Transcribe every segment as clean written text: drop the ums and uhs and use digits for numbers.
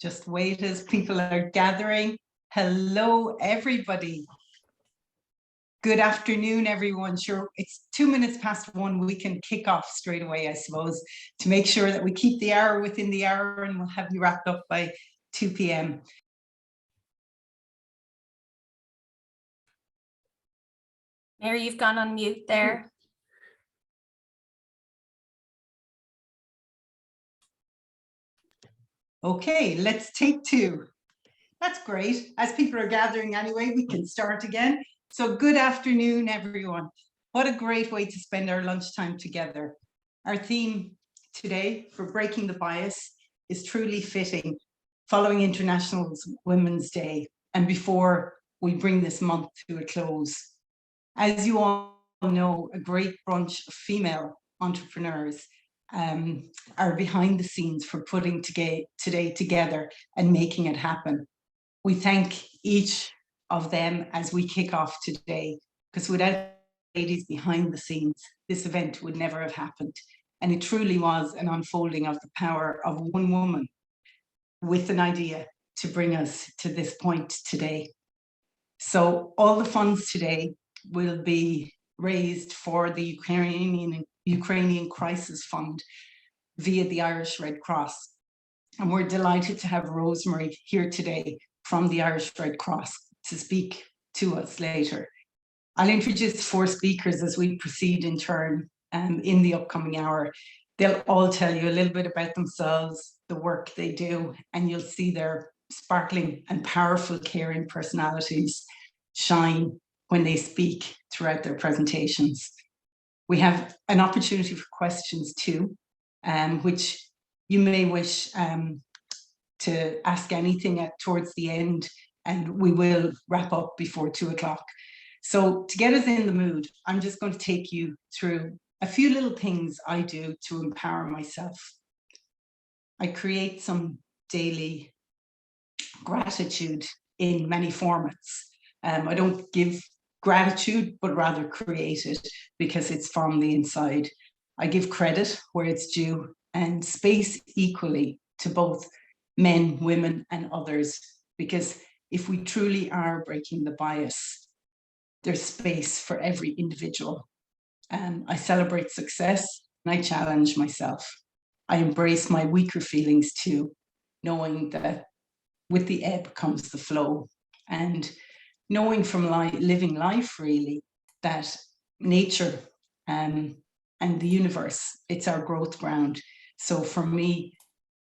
Just wait as people are gathering. Hello, everybody. Good afternoon, everyone. Sure, it's 2 minutes past 1. We can kick off straight away, I suppose, to make sure that we keep the hour within the hour, and we'll have you wrapped up by 2 p.m. Mary, you've gone on mute there. Okay, let's take 2. That's great. As people are gathering anyway, we can start again. So good afternoon, everyone. What a great way to spend our lunchtime together. Our theme today for Breaking the Bias is truly fitting, following International Women's Day and before we bring this month to a close. As you all know, a great bunch of female entrepreneurs are behind the scenes for putting today together and making it happen. We thank each of them as we kick off today, because without ladies behind the scenes, this event would never have happened. And it truly was an unfolding of the power of one woman with an idea to bring us to this point today. So all the funds today will be raised for the Ukrainian Crisis Fund via the Irish Red Cross. And we're delighted to have Rosemary here today from the Irish Red Cross to speak to us later. I'll introduce 4 speakers as we proceed in turn in the upcoming hour. They'll all tell you a little bit about themselves, the work they do, and you'll see their sparkling and powerful, caring personalities shine when they speak throughout their presentations. We have an opportunity for questions too, which you may wish to ask anything towards the end, and we will wrap up before 2 o'clock. So to get us in the mood, I'm just going to take you through a few little things I do to empower myself. I create some daily gratitude in many formats. I don't give gratitude, but rather create it because it's from the inside. I give credit where it's due and space equally to both men, women, and others, because if we truly are breaking the bias, there's space for every individual. I celebrate success and I challenge myself. I embrace my weaker feelings too, knowing that with the ebb comes the flow, and knowing from living life really that nature and the universe, it's our growth ground. So for me,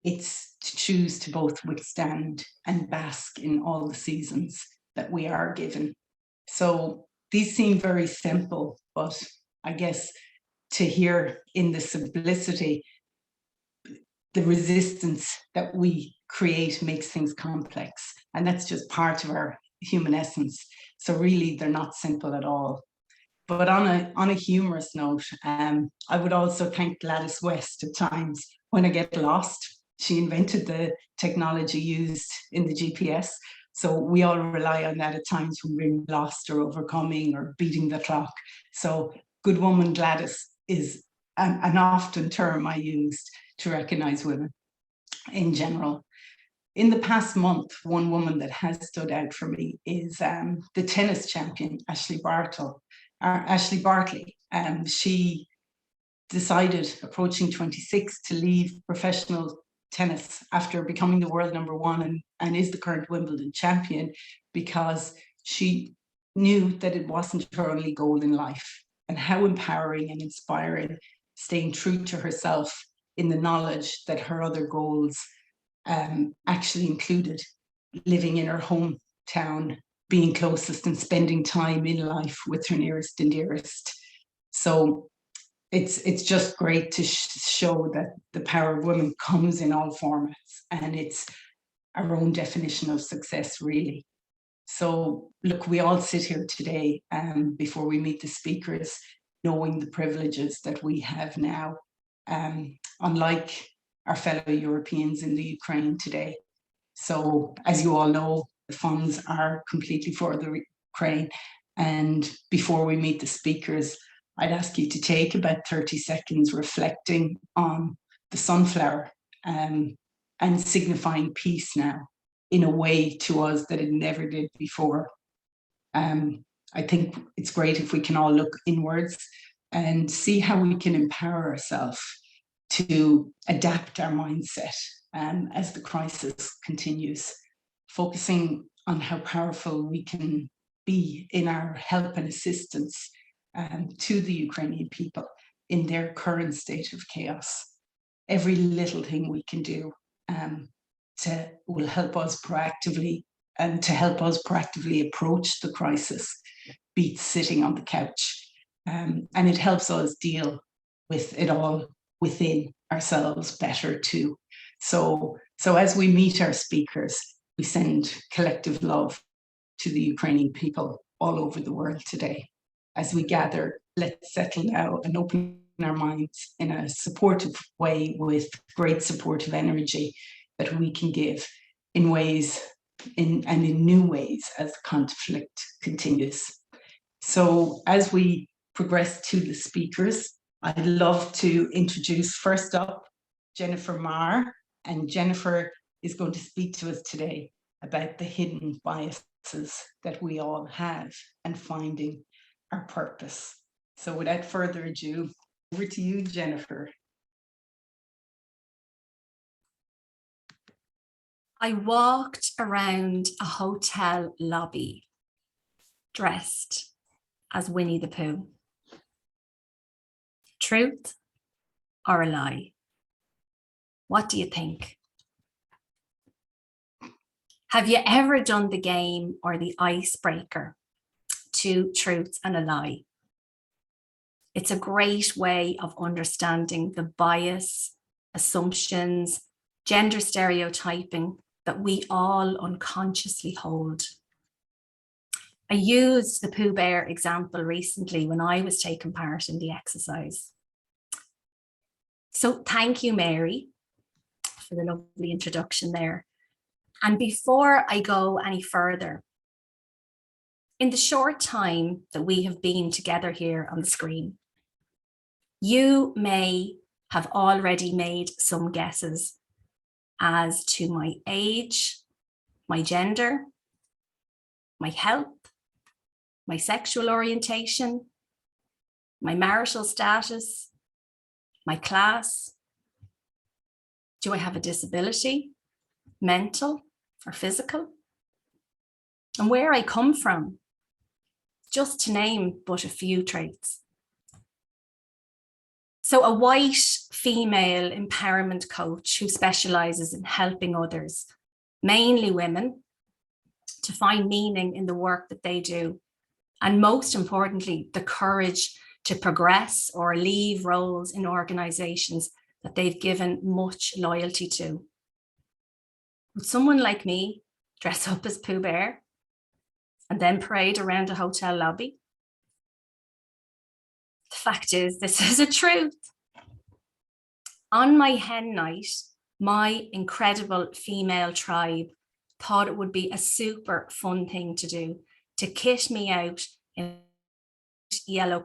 it's to choose to both withstand and bask in all the seasons that we are given. So these seem very simple, but I guess to hear in the simplicity, the resistance that we create makes things complex. And that's just part of our human essence. So really, they're not simple at all. But on a humorous note, I would also thank Gladys West at times when I get lost. She invented the technology used in the GPS. So we all rely on that at times when we're lost or overcoming or beating the clock. So good woman Gladys is an often term I used to recognize women in general. In the past month, one woman that has stood out for me is the tennis champion, Ashley Bartley. She decided, approaching 26, to leave professional tennis after becoming the world #1 and is the current Wimbledon champion, because she knew that it wasn't her only goal in life, and how empowering and inspiring, staying true to herself in the knowledge that her other goals actually included living in her hometown, being closest and spending time in life with her nearest and dearest. So it's just great to show that the power of women comes in all formats, and it's our own definition of success, really. So look, we all sit here today before we meet the speakers, knowing the privileges that we have now, unlike our fellow Europeans in the Ukraine today. So as you all know, the funds are completely for the Ukraine. And before we meet the speakers, I'd ask you to take about 30 seconds reflecting on the sunflower and signifying peace now in a way to us that it never did before. I think it's great if we can all look inwards and see how we can empower ourselves to adapt our mindset as the crisis continues, focusing on how powerful we can be in our help and assistance to the Ukrainian people in their current state of chaos. Every little thing we can do will help us proactively, and to help us proactively approach the crisis beats sitting on the couch. And it helps us deal with it all within ourselves better too. So as we meet our speakers, we send collective love to the Ukrainian people all over the world today. As we gather, let's settle now and open our minds in a supportive way with great supportive energy that we can give in ways in new ways as the conflict continues. So as we progress to the speakers, I'd love to introduce first up Jennifer Marr, and Jennifer is going to speak to us today about the hidden biases that we all have and finding our purpose. So without further ado, over to you, Jennifer. I walked around a hotel lobby dressed as Winnie the Pooh. Truth or a lie? What do you think? Have you ever done the game or the icebreaker? Two truths and a lie. It's a great way of understanding the bias, assumptions, gender stereotyping that we all unconsciously hold. I used the Pooh Bear example recently when I was taking part in the exercise. So thank you, Mary, for the lovely introduction there. And before I go any further, in the short time that we have been together here on the screen, you may have already made some guesses as to my age, my gender, my health, my sexual orientation, my marital status, my class. Do I have a disability, mental or physical? And where I come from, just to name but a few traits. So a white female empowerment coach who specializes in helping others, mainly women, to find meaning in the work that they do. And most importantly, the courage to progress or leave roles in organizations that they've given much loyalty to. Would someone like me dress up as Pooh Bear and then parade around a hotel lobby? The fact is, this is a truth. On my hen night, my incredible female tribe thought it would be a super fun thing to do, to kit me out in yellow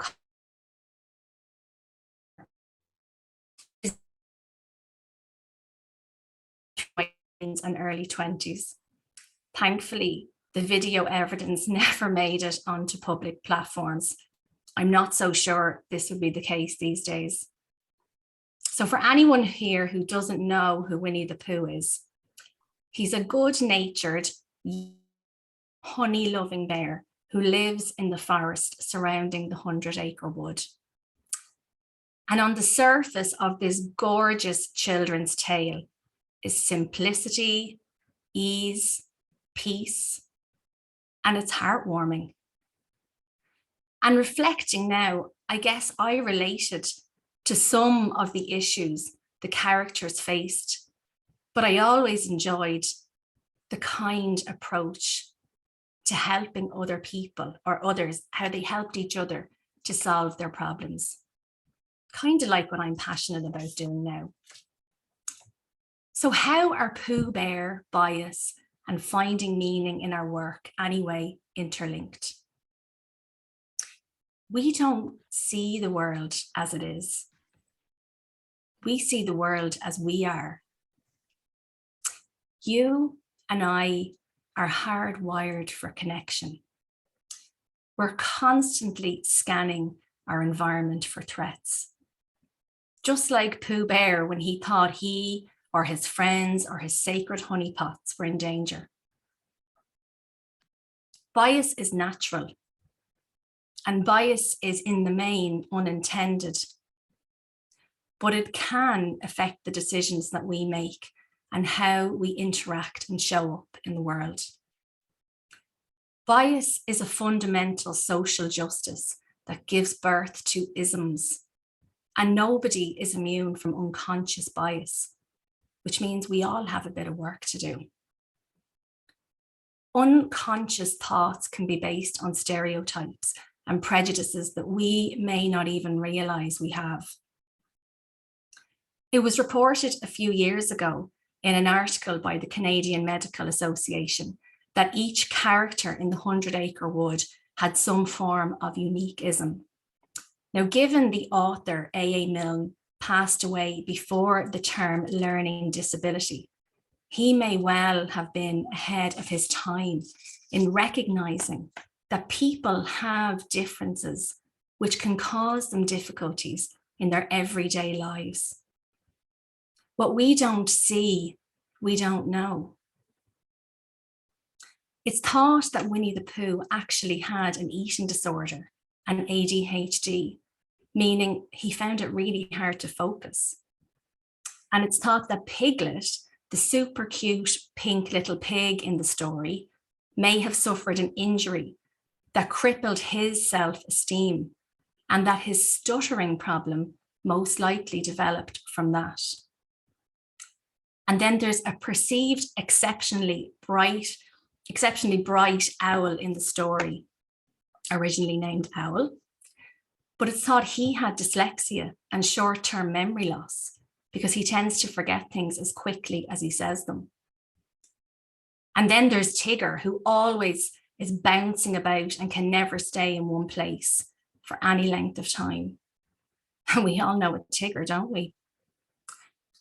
and early 20s. Thankfully, the video evidence never made it onto public platforms. I'm not so sure this would be the case these days. So for anyone here who doesn't know who Winnie the Pooh is, he's a good-natured, honey-loving bear who lives in the forest surrounding the 100-acre wood. And on the surface of this gorgeous children's tale is simplicity, ease, peace, and it's heartwarming. And reflecting now, I guess I related to some of the issues the characters faced, but I always enjoyed the kind approach to helping other people or others, how they helped each other to solve their problems. Kind of like what I'm passionate about doing now. So how are Pooh Bear, bias, and finding meaning in our work anyway interlinked? We don't see the world as it is. We see the world as we are. You and I are hardwired for connection. We're constantly scanning our environment for threats. Just like Pooh Bear when he thought he or his friends or his sacred honeypots were in danger. Bias is natural, and bias is in the main unintended, but it can affect the decisions that we make and how we interact and show up in the world. Bias is a fundamental social justice that gives birth to isms, and nobody is immune from unconscious bias, which means we all have a bit of work to do. Unconscious thoughts can be based on stereotypes and prejudices that we may not even realize we have. It was reported a few years ago in an article by the Canadian Medical Association that each character in the 100-Acre Wood had some form of unique ism. Now, given the author A.A. Milne passed away before the term learning disability, he may well have been ahead of his time in recognizing that people have differences which can cause them difficulties in their everyday lives. What we don't see, we don't know. It's thought that Winnie the Pooh actually had an eating disorder, an ADHD, meaning he found it really hard to focus. And it's thought that Piglet, the super cute pink little pig in the story, may have suffered an injury that crippled his self-esteem, and that his stuttering problem most likely developed from that. And then there's a perceived exceptionally bright owl in the story, originally named Owl, but it's thought he had dyslexia and short-term memory loss because he tends to forget things as quickly as he says them. And then there's Tigger, who always is bouncing about and can never stay in one place for any length of time. And we all know a Tigger, don't we?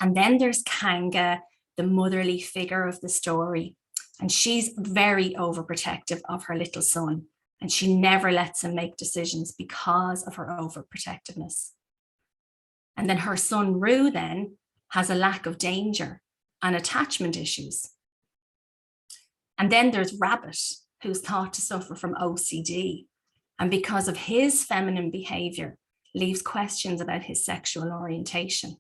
And then there's Kanga, the motherly figure of the story. And she's very overprotective of her little son. And she never lets him make decisions because of her overprotectiveness. And then her son Roo then has a lack of danger and attachment issues. And then there's Rabbit, who's thought to suffer from OCD. And because of his feminine behavior, leaves questions about his sexual orientation.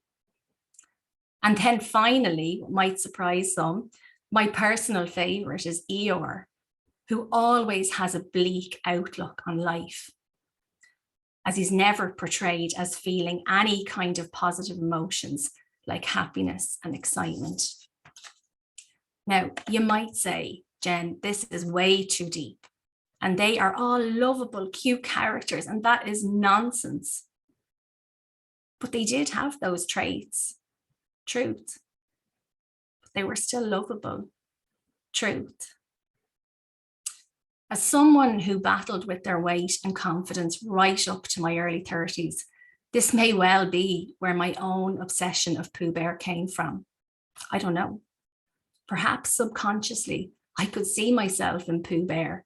And then finally, what might surprise some, my personal favorite is Eeyore, who always has a bleak outlook on life, as he's never portrayed as feeling any kind of positive emotions like happiness and excitement. Now, you might say, Jen, this is way too deep, and they are all lovable, cute characters, and that is nonsense. But they did have those traits. Truth. But they were still lovable. Truth. As someone who battled with their weight and confidence right up to my early 30s, this may well be where my own obsession of Pooh Bear came from. I don't know. Perhaps subconsciously, I could see myself in Pooh Bear,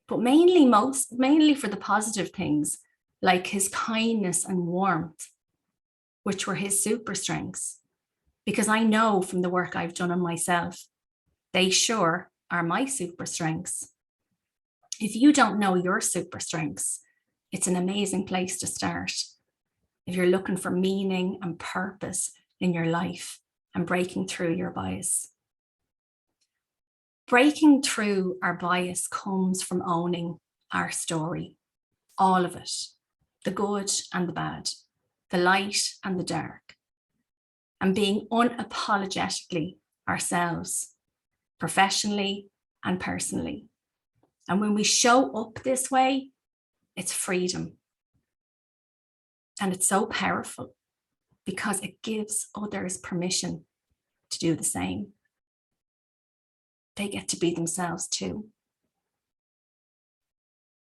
but mainly for the positive things, like his kindness and warmth, which were his super strengths. Because I know from the work I've done on myself, they sure are my super strengths. If you don't know your super strengths, it's an amazing place to start. If you're looking for meaning and purpose in your life and breaking through your bias. Breaking through our bias comes from owning our story, all of it, the good and the bad, the light and the dark, and being unapologetically ourselves, professionally and personally. And when we show up this way, it's freedom. And it's so powerful because it gives others permission to do the same. They get to be themselves too.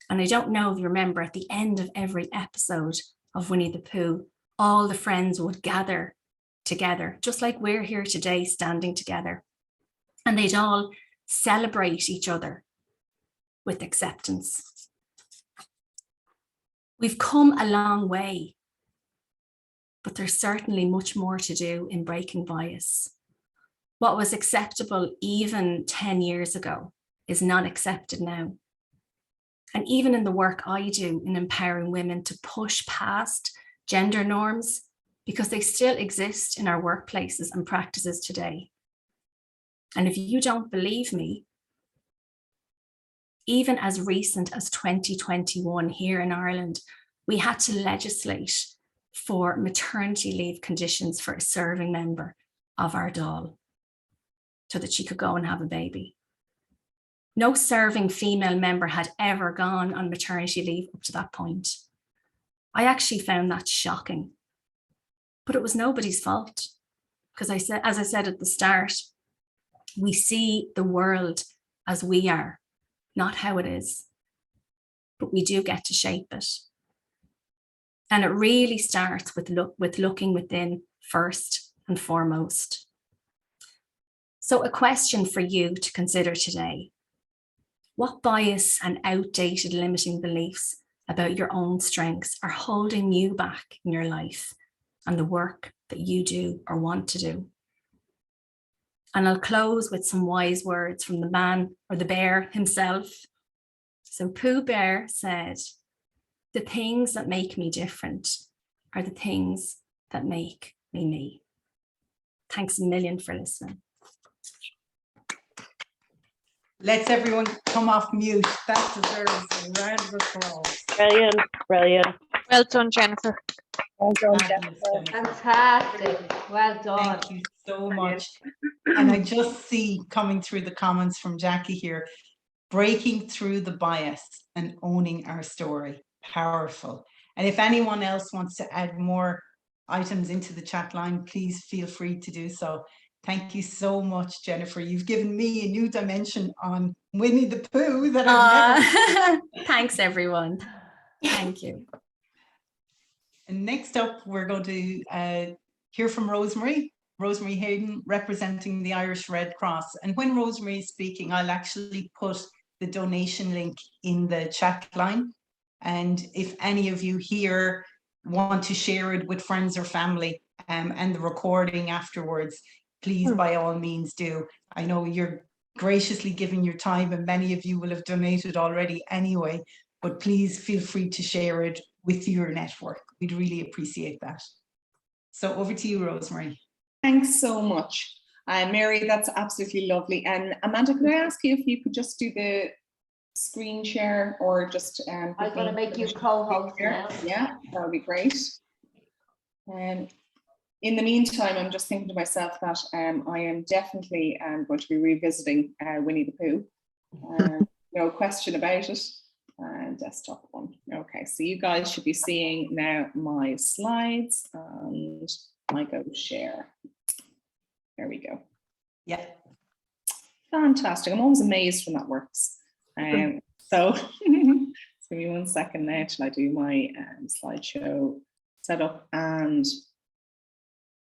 And I don't know if you remember, at the end of every episode of Winnie the Pooh, all the friends would gather together, just like we're here today, standing together. and they'd all celebrate each other with acceptance. We've come a long way, but there's certainly much more to do in breaking bias. What was acceptable even 10 years ago is not accepted now. And even in the work I do in empowering women to push past gender norms, because they still exist in our workplaces and practices today. And if you don't believe me, even as recent as 2021 here in Ireland, we had to legislate for maternity leave conditions for a serving member of our Dáil so that she could go and have a baby. No serving female member had ever gone on maternity leave up to that point. I actually found that shocking, but it was nobody's fault. Because as I said at the start, we see the world as we are, not how it is, but we do get to shape it. And it really starts with looking within first and foremost. So a question for you to consider today: what bias and outdated limiting beliefs about your own strengths are holding you back in your life and the work that you do or want to do? And I'll close with some wise words from the man or the bear himself. So Pooh Bear said, "The things that make me different are the things that make me me." Thanks a million for listening. Let's everyone come off mute. That deserves a round of applause. Brilliant, brilliant. Well done, Jennifer. Well done, Fabulous, Jennifer. Jennifer. Fantastic. Well done. Thank you so much. And I just see coming through the comments from Jackie here, breaking through the bias and owning our story. Powerful. And if anyone else wants to add more items into the chat line, please feel free to do so. Thank you so much, Jennifer. You've given me a new dimension on Winnie the Pooh that I've never. Thanks, everyone. Thank you. And next up, we're going to hear from Rosemary Hayden, representing the Irish Red Cross. And when Rosemary is speaking, I'll actually put the donation link in the chat line. And if any of you here want to share it with friends or family and the recording afterwards, please, by all means do. I know you're graciously giving your time and many of you will have donated already anyway, but please feel free to share it with your network. We'd really appreciate that. So over to you, Rosemary. Thanks so much. Mary, that's absolutely lovely. And Amanda, could I ask you if you could just do the screen share or just... I'm going to make you co-host now. Yeah, that would be great. In the meantime, I'm just thinking to myself that I am definitely going to be revisiting Winnie the Pooh. No question about it. Desktop one. Okay, so you guys should be seeing now my slides and I go share. There we go. Yeah. Fantastic. I'm always amazed when that works. So give me 1 second now till I do my slideshow setup, and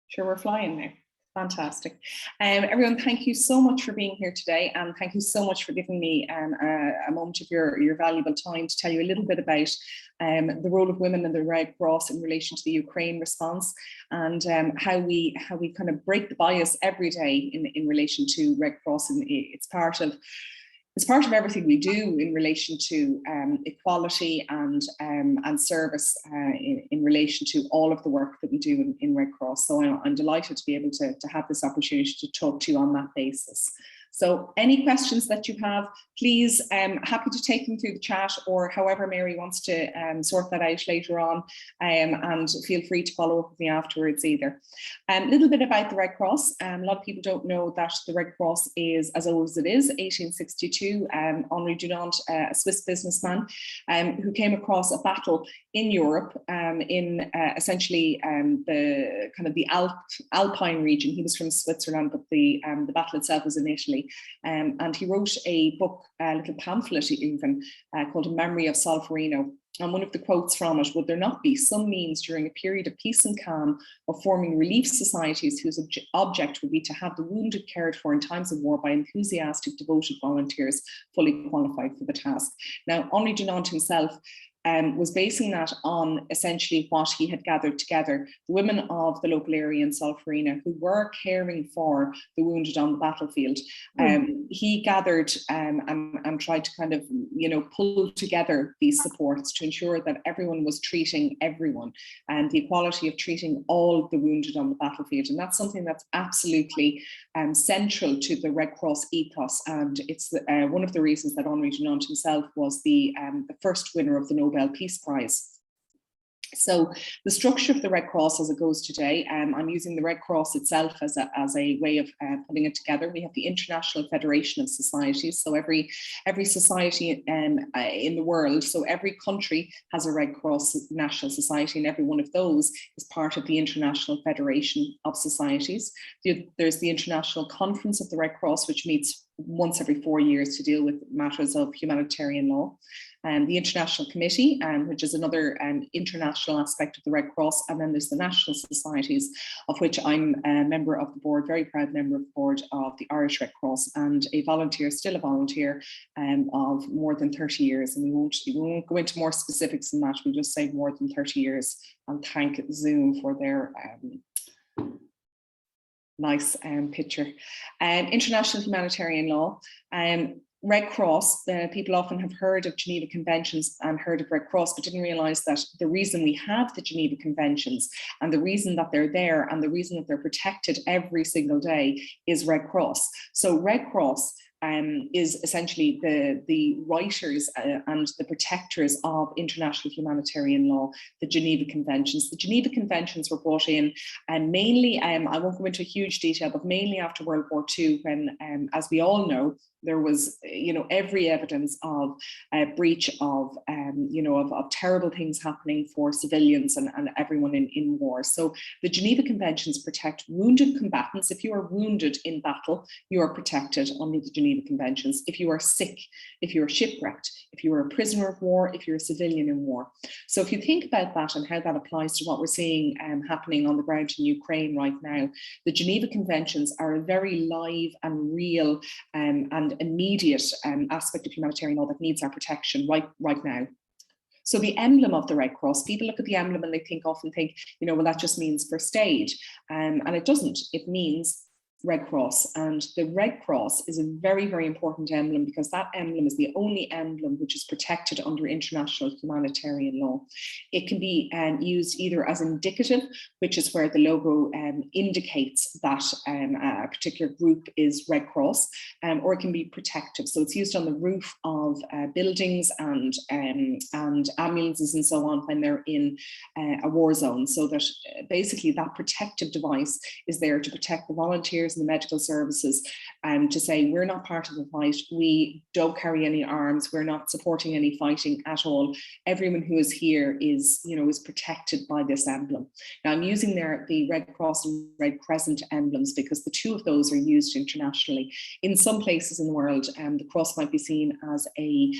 sure, we're flying now. Fantastic. Everyone, thank you so much for being here today, and thank you so much for giving me a moment of your valuable time to tell you a little bit about the role of women in the Red Cross in relation to the Ukraine response, and how we kind of break the bias every day in relation to Red Cross, and it's part of everything we do in relation to equality and service in relation to all of the work that we do in Red Cross. So I'm delighted to be able to have this opportunity to talk to you on that basis. So any questions that you have, please, happy to take them through the chat, or however Mary wants to sort that out later on, and feel free to follow up with me afterwards either. A little bit about the Red Cross. A lot of people don't know that the Red Cross is as old as it is, 1862. Henri Dunant, a Swiss businessman who came across a battle in Europe in essentially the kind of the Alpine region. He was from Switzerland, but the battle itself was in Italy. And he wrote a book, a little pamphlet even, called A Memory of Solferino. And one of the quotes from it: would there not be some means during a period of peace and calm of forming relief societies whose object would be to have the wounded cared for in times of war by enthusiastic, devoted volunteers fully qualified for the task? Now, Henri Dunant himself was basing that on essentially what he had gathered together, the women of the local area in Sullivan who were caring for the wounded on the battlefield. He gathered and tried to kind of, pull together these supports to ensure that everyone was treating everyone, and the equality of treating all the wounded on the battlefield. And that's something that's absolutely central to the Red Cross ethos. And it's one of the reasons that Henri Dunant himself was the first winner of the Nobel Peace Prize. So the structure of the Red Cross as it goes today, I'm using the Red Cross itself as a way of putting it together. We have the International Federation of Societies. So every society in the world, so every country has a Red Cross national society, and every one of those is part of the International Federation of Societies. There's the International Conference of the Red Cross, which meets once every 4 years to deal with matters of humanitarian law. The International Committee, which is another international aspect of the Red Cross, and then there's the national societies, of which I'm a member of the board, very proud member of the board of the Irish Red Cross, and still a volunteer of more than 30 years. And we won't go into more specifics than that. We'll just say more than 30 years, and thank Zoom for their nice picture. International humanitarian law. Red Cross, people often have heard of Geneva Conventions and heard of Red Cross, but didn't realize that the reason we have the Geneva Conventions and the reason that they're there and the reason that they're protected every single day is Red Cross. So Red Cross is essentially the writers and the protectors of international humanitarian law, the Geneva Conventions. The Geneva Conventions were brought in mainly, I won't go into huge detail, but mainly after World War II, when, as we all know, there was, every evidence of breach of terrible things happening for civilians and everyone in war. So the Geneva Conventions protect wounded combatants. If you are wounded in battle, you are protected under the Geneva Conventions. If you are sick, if you are shipwrecked, if you are a prisoner of war, if you're a civilian in war. So if you think about that and how that applies to what we're seeing happening on the ground in Ukraine right now, the Geneva Conventions are a very live and real and immediate aspect of humanitarian law that needs our protection right now. So the emblem of the Red Cross, people look at the emblem and they often think, well, that just means first aid. And it doesn't. It means Red Cross. And the Red Cross is a very, very important emblem, because that emblem is the only emblem which is protected under international humanitarian law. It can be used either as indicative, which is where the logo indicates that a particular group is Red Cross, or it can be protective. So it's used on the roof of buildings and ambulances and so on when they're in a war zone, so that basically that protective device is there to protect the volunteers and the medical services, and to say we're not part of the fight, we don't carry any arms, we're not supporting any fighting at all. Everyone who is here is protected by this emblem. Now I'm using there the Red Cross and Red Crescent emblems because the two of those are used internationally. In some places in the world, the cross might be seen as a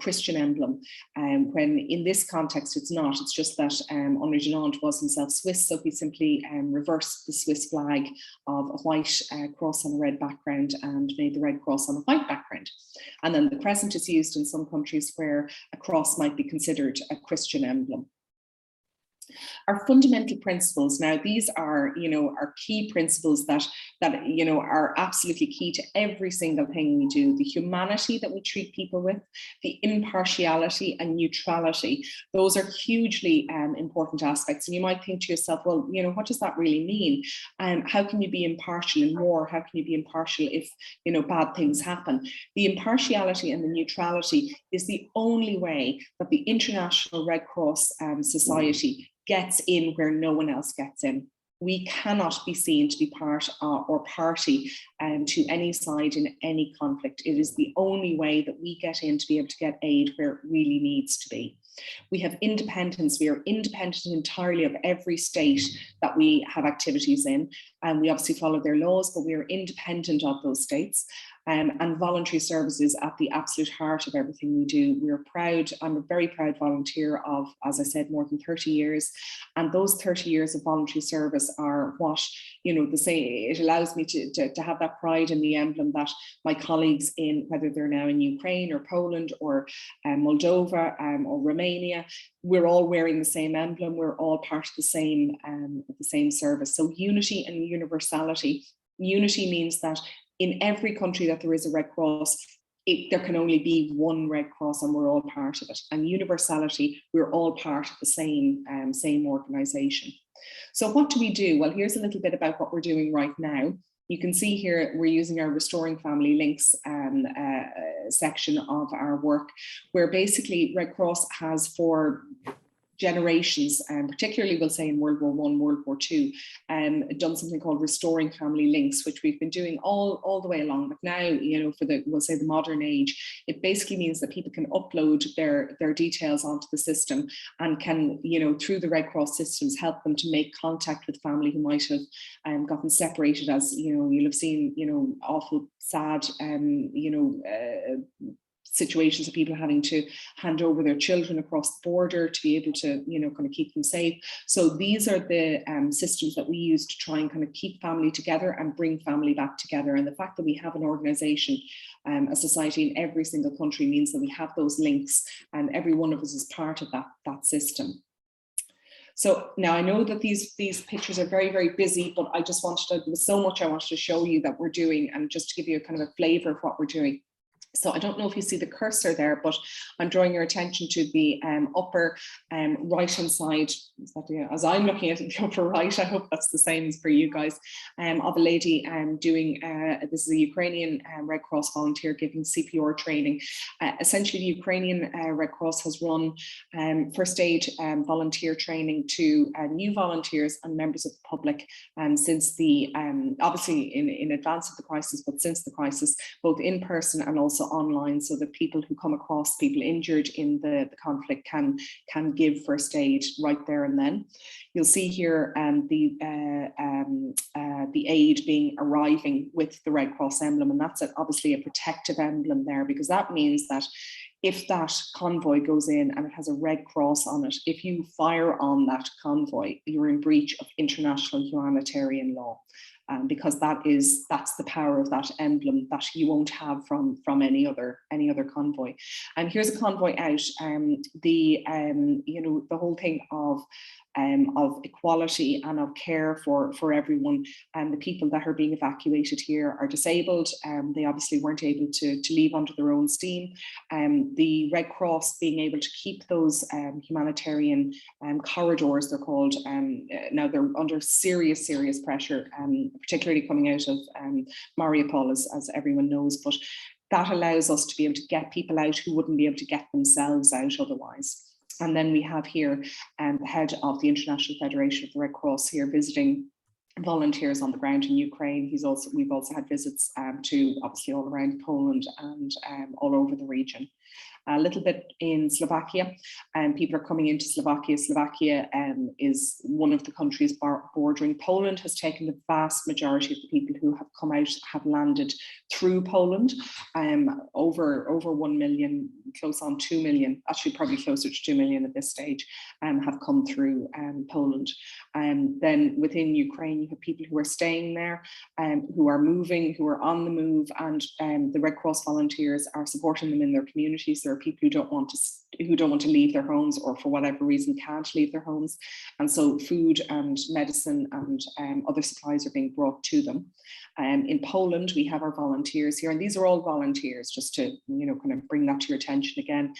Christian emblem, when in this context it's not. It's just that Henri Dunant was himself Swiss, so he simply reversed the Swiss flag of a white cross on a red background and made the Red Cross on a white background. And then the crescent is used in some countries where a cross might be considered a Christian emblem. Our fundamental principles. Now, these are, our key principles that are absolutely key to every single thing we do. The humanity that we treat people with, the impartiality and neutrality. Those are hugely important aspects. And you might think to yourself, well, what does that really mean? How can you be impartial in war? How can you be impartial if, bad things happen? The impartiality and the neutrality is the only way that the International Red Cross Society gets in where no one else gets in. We cannot be seen to be part or party to any side in any conflict. It is the only way that we get in to be able to get aid where it really needs to be. We have independence. We are independent entirely of every state that we have activities in. And we obviously follow their laws, but we are independent of those states. and voluntary services at the absolute heart of everything we do. We're proud, I'm a very proud volunteer of, as I said, more than 30 years. And those 30 years of voluntary service are what, you know, it allows me to have that pride in the emblem that my colleagues in, whether they're now in Ukraine or Poland or Moldova or Romania, we're all wearing the same emblem. We're all part of the same service. So unity and universality. Unity means that in every country that there is a Red Cross, there can only be one Red Cross and we're all part of it. And universality, we're all part of the same organisation. So what do we do? Well, here's a little bit about what we're doing right now. You can see here we're using our Restoring Family Links section of our work, where basically Red Cross has for generations, and particularly we'll say in World War I, World War II, done something called Restoring Family Links, which we've been doing all the way along. But now, you know, for we'll say the modern age, it basically means that people can upload their details onto the system and can, you know, through the Red Cross systems, help them to make contact with family who might have gotten separated, as, you know, you'll have seen, you know, awful, sad, you know, situations of people having to hand over their children across the border to be able to, you know, kind of keep them safe. So these are the systems that we use to try and kind of keep family together and bring family back together. And the fact that we have an organisation, a society in every single country, means that we have those links and every one of us is part of that system. So now I know that these pictures are very, very busy, but I just wanted to, there was so much I wanted to show you that we're doing, and just to give you a kind of a flavour of what we're doing. So I don't know if you see the cursor there, but I'm drawing your attention to the upper right-hand side, as I'm looking at it, the upper right, I hope that's the same as for you guys, of a lady doing, this is a Ukrainian Red Cross volunteer giving CPR training. Essentially, the Ukrainian Red Cross has run first aid volunteer training to new volunteers and members of the public since the, obviously in advance of the crisis, but since the crisis, both in person and also online, so that people who come across people injured in the conflict can give first aid right there and then. You'll see here the aid arriving with the Red Cross emblem, and that's obviously a protective emblem there, because that means that if that convoy goes in and it has a Red Cross on it, if you fire on that convoy, you're in breach of international humanitarian law. Because that's the power of that emblem that you won't have from any other convoy. And here's a convoy out. You know, the whole thing of equality and of care for everyone, and the people that are being evacuated here are disabled. They obviously weren't able to leave under their own steam. The Red Cross being able to keep those humanitarian corridors, they're called, now they're under serious pressure, particularly coming out of Mariupol, as everyone knows, but that allows us to be able to get people out who wouldn't be able to get themselves out otherwise. And then we have here the head of the International Federation of the Red Cross here visiting volunteers on the ground in Ukraine. We've also had visits to obviously all around Poland and all over the region. A little bit in Slovakia, and people are coming into Slovakia. Slovakia is one of the countries bordering Poland, has taken the vast majority of the people who have come out, have landed through Poland. Over 1 million, close on 2 million, actually probably closer to 2 million at this stage, have come through Poland. Then within Ukraine, you have people who are staying there, who are moving, who are on the move, and the Red Cross volunteers are supporting them in their communities. There are people who don't want to leave their homes, or for whatever reason can't leave their homes, and so food and medicine and other supplies are being brought to them. In Poland, we have our volunteers here, and these are all volunteers, just to, you know, kind of bring that to your attention again.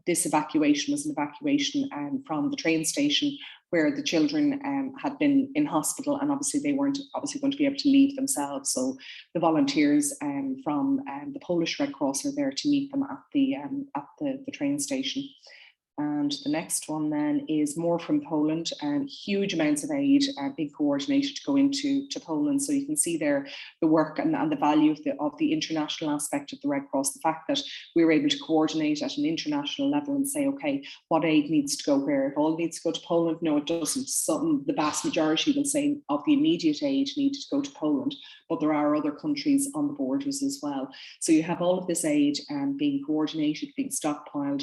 This evacuation was an evacuation from the train station, where the children had been in hospital, and obviously they weren't going to be able to leave themselves. So the volunteers from the Polish Red Cross are there to meet them at the train station. And the next one then is more from Poland, and huge amounts of aid being coordinated to go into Poland. So you can see there the work and the value of the international aspect of the Red Cross, the fact that we were able to coordinate at an international level and say, okay, what aid needs to go where? It all needs to go to Poland? No, it doesn't. The vast majority will say of the immediate aid needed to go to Poland, but there are other countries on the borders as well. So you have all of this aid being coordinated, being stockpiled.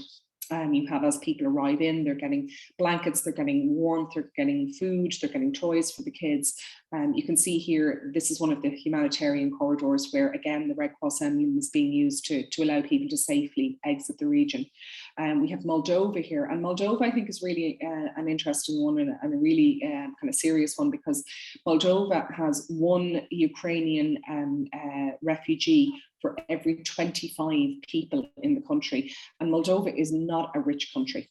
You have, as people arrive in, they're getting blankets, they're getting warmth, they're getting food, they're getting toys for the kids. You can see here, this is one of the humanitarian corridors where, again, the Red Cross emblem is being used to allow people to safely exit the region. We have Moldova here, and Moldova, I think, is really an interesting one and a really kind of serious one, because Moldova has one Ukrainian refugee for every 25 people in the country. And Moldova is not a rich country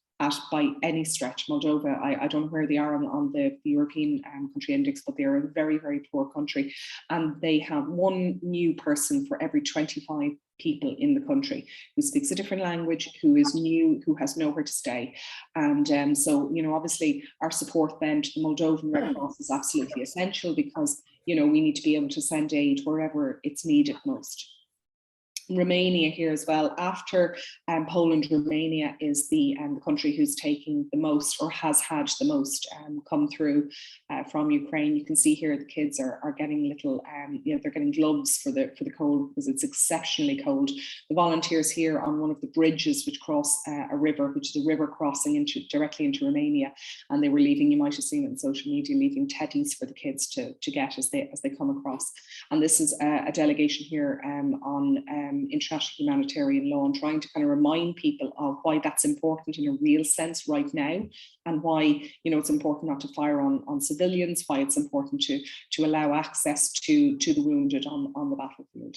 by any stretch. Moldova, I don't know where they are on the European country index, but they are a very, very poor country. And they have one new person for every 25 people in the country who speaks a different language, who is new, who has nowhere to stay. And so, you know, obviously our support then to the Moldovan Red Cross is absolutely essential, because, you know, we need to be able to send aid wherever it's needed most. Romania here as well. After Poland, Romania is the country who's taking the most, or has had the most come through from Ukraine. You can see here the kids are getting little, you know, they're getting gloves for the cold, because it's exceptionally cold. The volunteers here on one of the bridges which cross a river, which is a river crossing directly into Romania, and they were leaving, you might have seen it on social media, leaving teddies for the kids to get as they come across. And this is a delegation here on international humanitarian law, and trying to kind of remind people of why that's important in a real sense right now, and why, you know, it's important not to fire on civilians, why it's important to allow access to the wounded on the battlefield.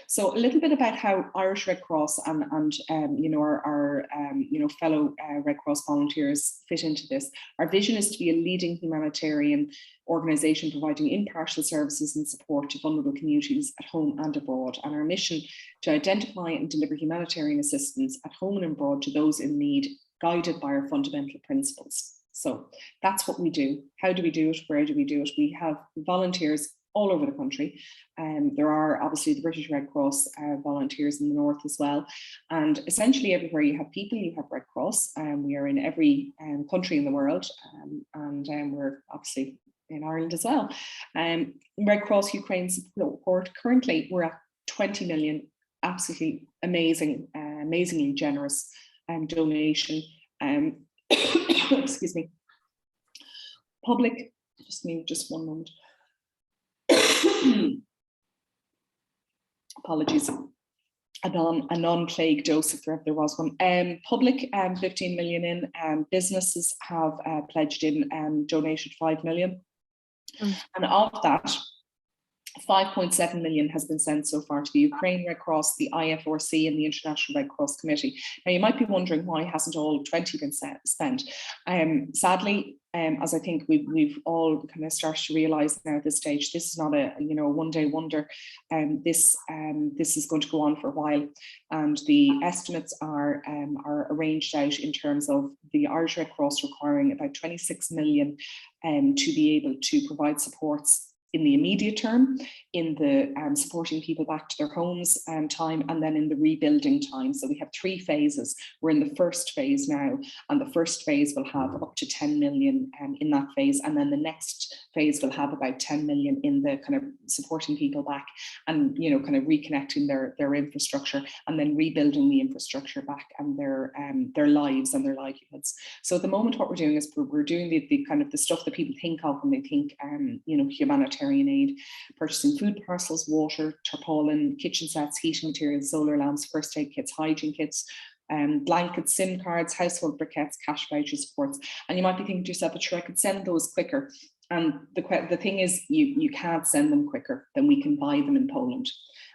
So a little bit about how Irish Red Cross and you know, our you know, fellow Red Cross volunteers fit into this. Our vision is to be a leading humanitarian organisation providing impartial services and support to vulnerable communities at home and abroad. And our mission to identify and deliver humanitarian assistance at home and abroad to those in need, guided by our fundamental principles. So that's what we do. How do we do it? Where do we do it? We have volunteers all over the country. There are obviously the British Red Cross volunteers in the north as well. And essentially everywhere you have people, you have Red Cross. We are in every country in the world, and we're obviously in Ireland as well. Red Cross Ukraine support, currently we're at 20 million, absolutely amazing, amazingly generous donation. Excuse me. Public, just one moment. Apologies, a non-plague dose if there was one. Public 15 million in, businesses have pledged in, donated 5 million. And of that, 5.7 million has been sent so far to the Ukraine Red Cross, the IFRC and the International Red Cross Committee. Now you might be wondering, why hasn't all 20 been spent? Sadly, as I think we've all kind of started to realise now at this stage, this is not a, you know, one-day wonder. This is going to go on for a while, and the estimates are arranged out in terms of the Irish Red Cross requiring about 26 million to be able to provide supports in the immediate term, in the supporting people back to their homes time, and then in the rebuilding time. So we have 3 phases. We're in the first phase now, and the first phase will have up to 10 million in that phase, and then the next phase will have about 10 million in the kind of supporting people back, and, you know, kind of reconnecting their infrastructure, and then rebuilding the infrastructure back and their lives and their livelihoods. So at the moment, what we're doing is we're doing the kind of the stuff that people think of when they think you know, humanitarian aid: purchasing food parcels, water, tarpaulin, kitchen sets, heating materials, solar lamps, first aid kits, hygiene kits, blankets, SIM cards, household briquettes, cash voucher supports. And you might be thinking to yourself, but sure, I could send those quicker. And the thing is, you can't send them quicker than we can buy them in Poland.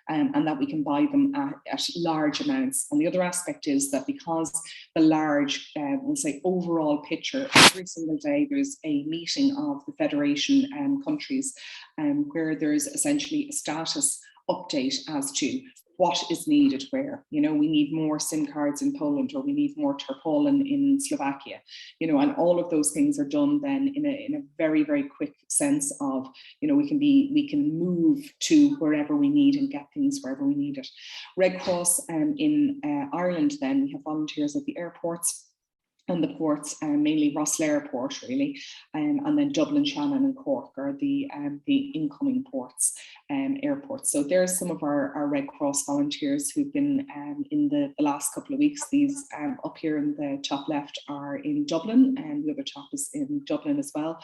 And that we can buy them at large amounts. And the other aspect is that because the large, we'll say, overall picture, every single day there's a meeting of the Federation countries where there's essentially a status update as to what is needed where. You know, we need more SIM cards in Poland, or we need more tarpaulin in Slovakia, you know, and all of those things are done then in a very, very quick sense of, you know, we can move to wherever we need and get things wherever we need it. Red Cross in Ireland, then we have volunteers at the airports and the ports, mainly Rossler Airport really, and then Dublin, Shannon and Cork are the incoming ports, airports. So there's some of our Red Cross volunteers who've been in the last couple of weeks. These up here in the top left are in Dublin, and the other top is in Dublin as well.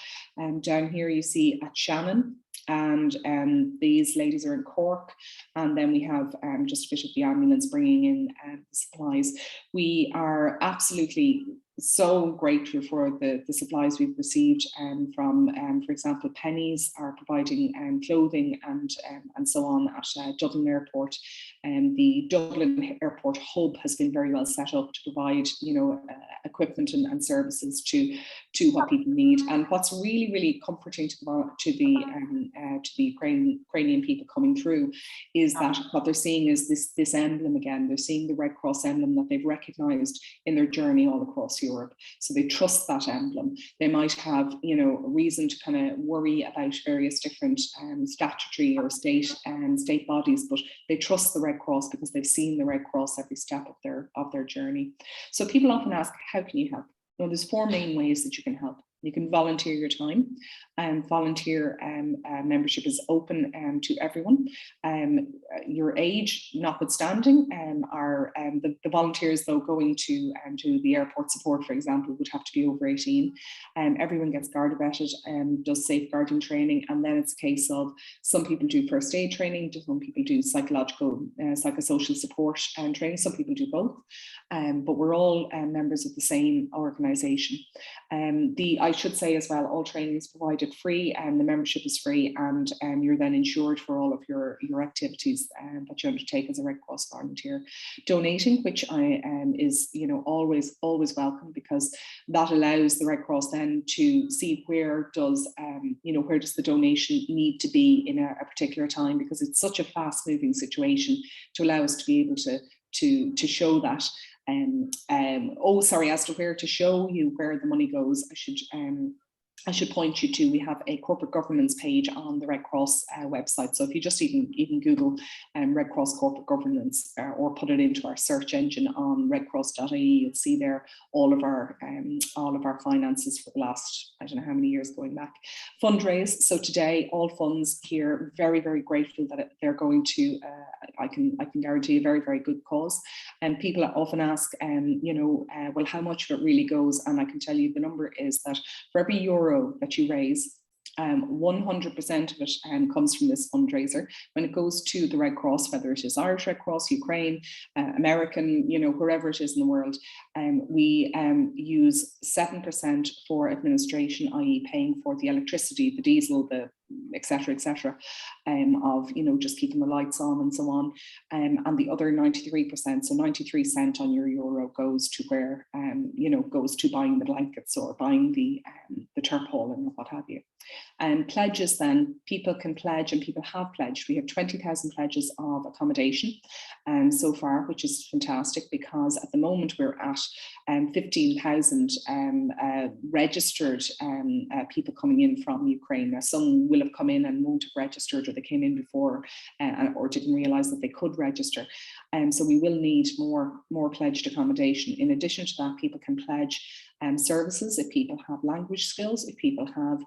Down here you see at Shannon, and these ladies are in Cork, and then we have just a bit of the ambulance bringing in supplies. We are absolutely so grateful for the supplies we've received from, for example, Pennies are providing clothing and so on at Dublin Airport. The Dublin Airport hub has been very well set up to provide, you know, equipment and services to what people need. And what's really, really comforting to the Ukrainian people coming through is that what they're seeing is this emblem again. They're seeing the Red Cross emblem that they've recognised in their journey all across Europe. So they trust that emblem. They might have, you know, a reason to kind of worry about various different statutory or state bodies, but they trust the Red Cross because they've seen the Red Cross every step of their journey. So people often ask, how can you help? Well, there's 4 main ways that you can help. You can volunteer your time, and volunteer membership is open to everyone. Your age notwithstanding, the volunteers though going to the airport support, for example, would have to be over 18. Everyone gets guard vetted and does safeguarding training, and then it's a case of some people do first aid training, some people do psychosocial support and training, some people do both, but we're all members of the same organisation. I should say as well, all training is provided free, and the membership is free, and you're then insured for all of your activities that you undertake as a Red Cross volunteer. Donating, which is, you know, always welcome, because that allows the Red Cross then to see where does the donation need to be in a particular time, because it's such a fast moving situation, to allow us to be able to show that. As to where to show you where the money goes, I should point you to, we have a corporate governance page on the Red Cross website. So if you just even Google Red Cross corporate governance, or put it into our search engine on redcross.ie, you'll see there all of our finances for the last, I don't know how many years going back. Fundraise. So today, all funds here, very, very grateful that they're going to, I can guarantee, a very, very good cause. And people often ask, well, how much of it really goes? And I can tell you the number is that for every euro that you raise, 100% of it comes from this fundraiser. When it goes to the Red Cross, whether it is Irish Red Cross, Ukraine, American, you know, wherever it is in the world, we use 7% for administration, i.e. paying for the electricity, the diesel, the etc., of, you know, just keeping the lights on and so on. And the other 93%, so 93 cents on your euro goes to where, goes to buying the blankets or buying the tarpaulin or what have you. And pledges, then people can pledge, and people have pledged. We have 20,000 pledges of accommodation so far, which is fantastic, because at the moment we're at 15,000 registered people coming in from Ukraine. Now, some will have come in and won't have registered, or they came in before or didn't realise that they could register. So we will need more pledged accommodation. In addition to that, people can pledge services if people have language skills, if people have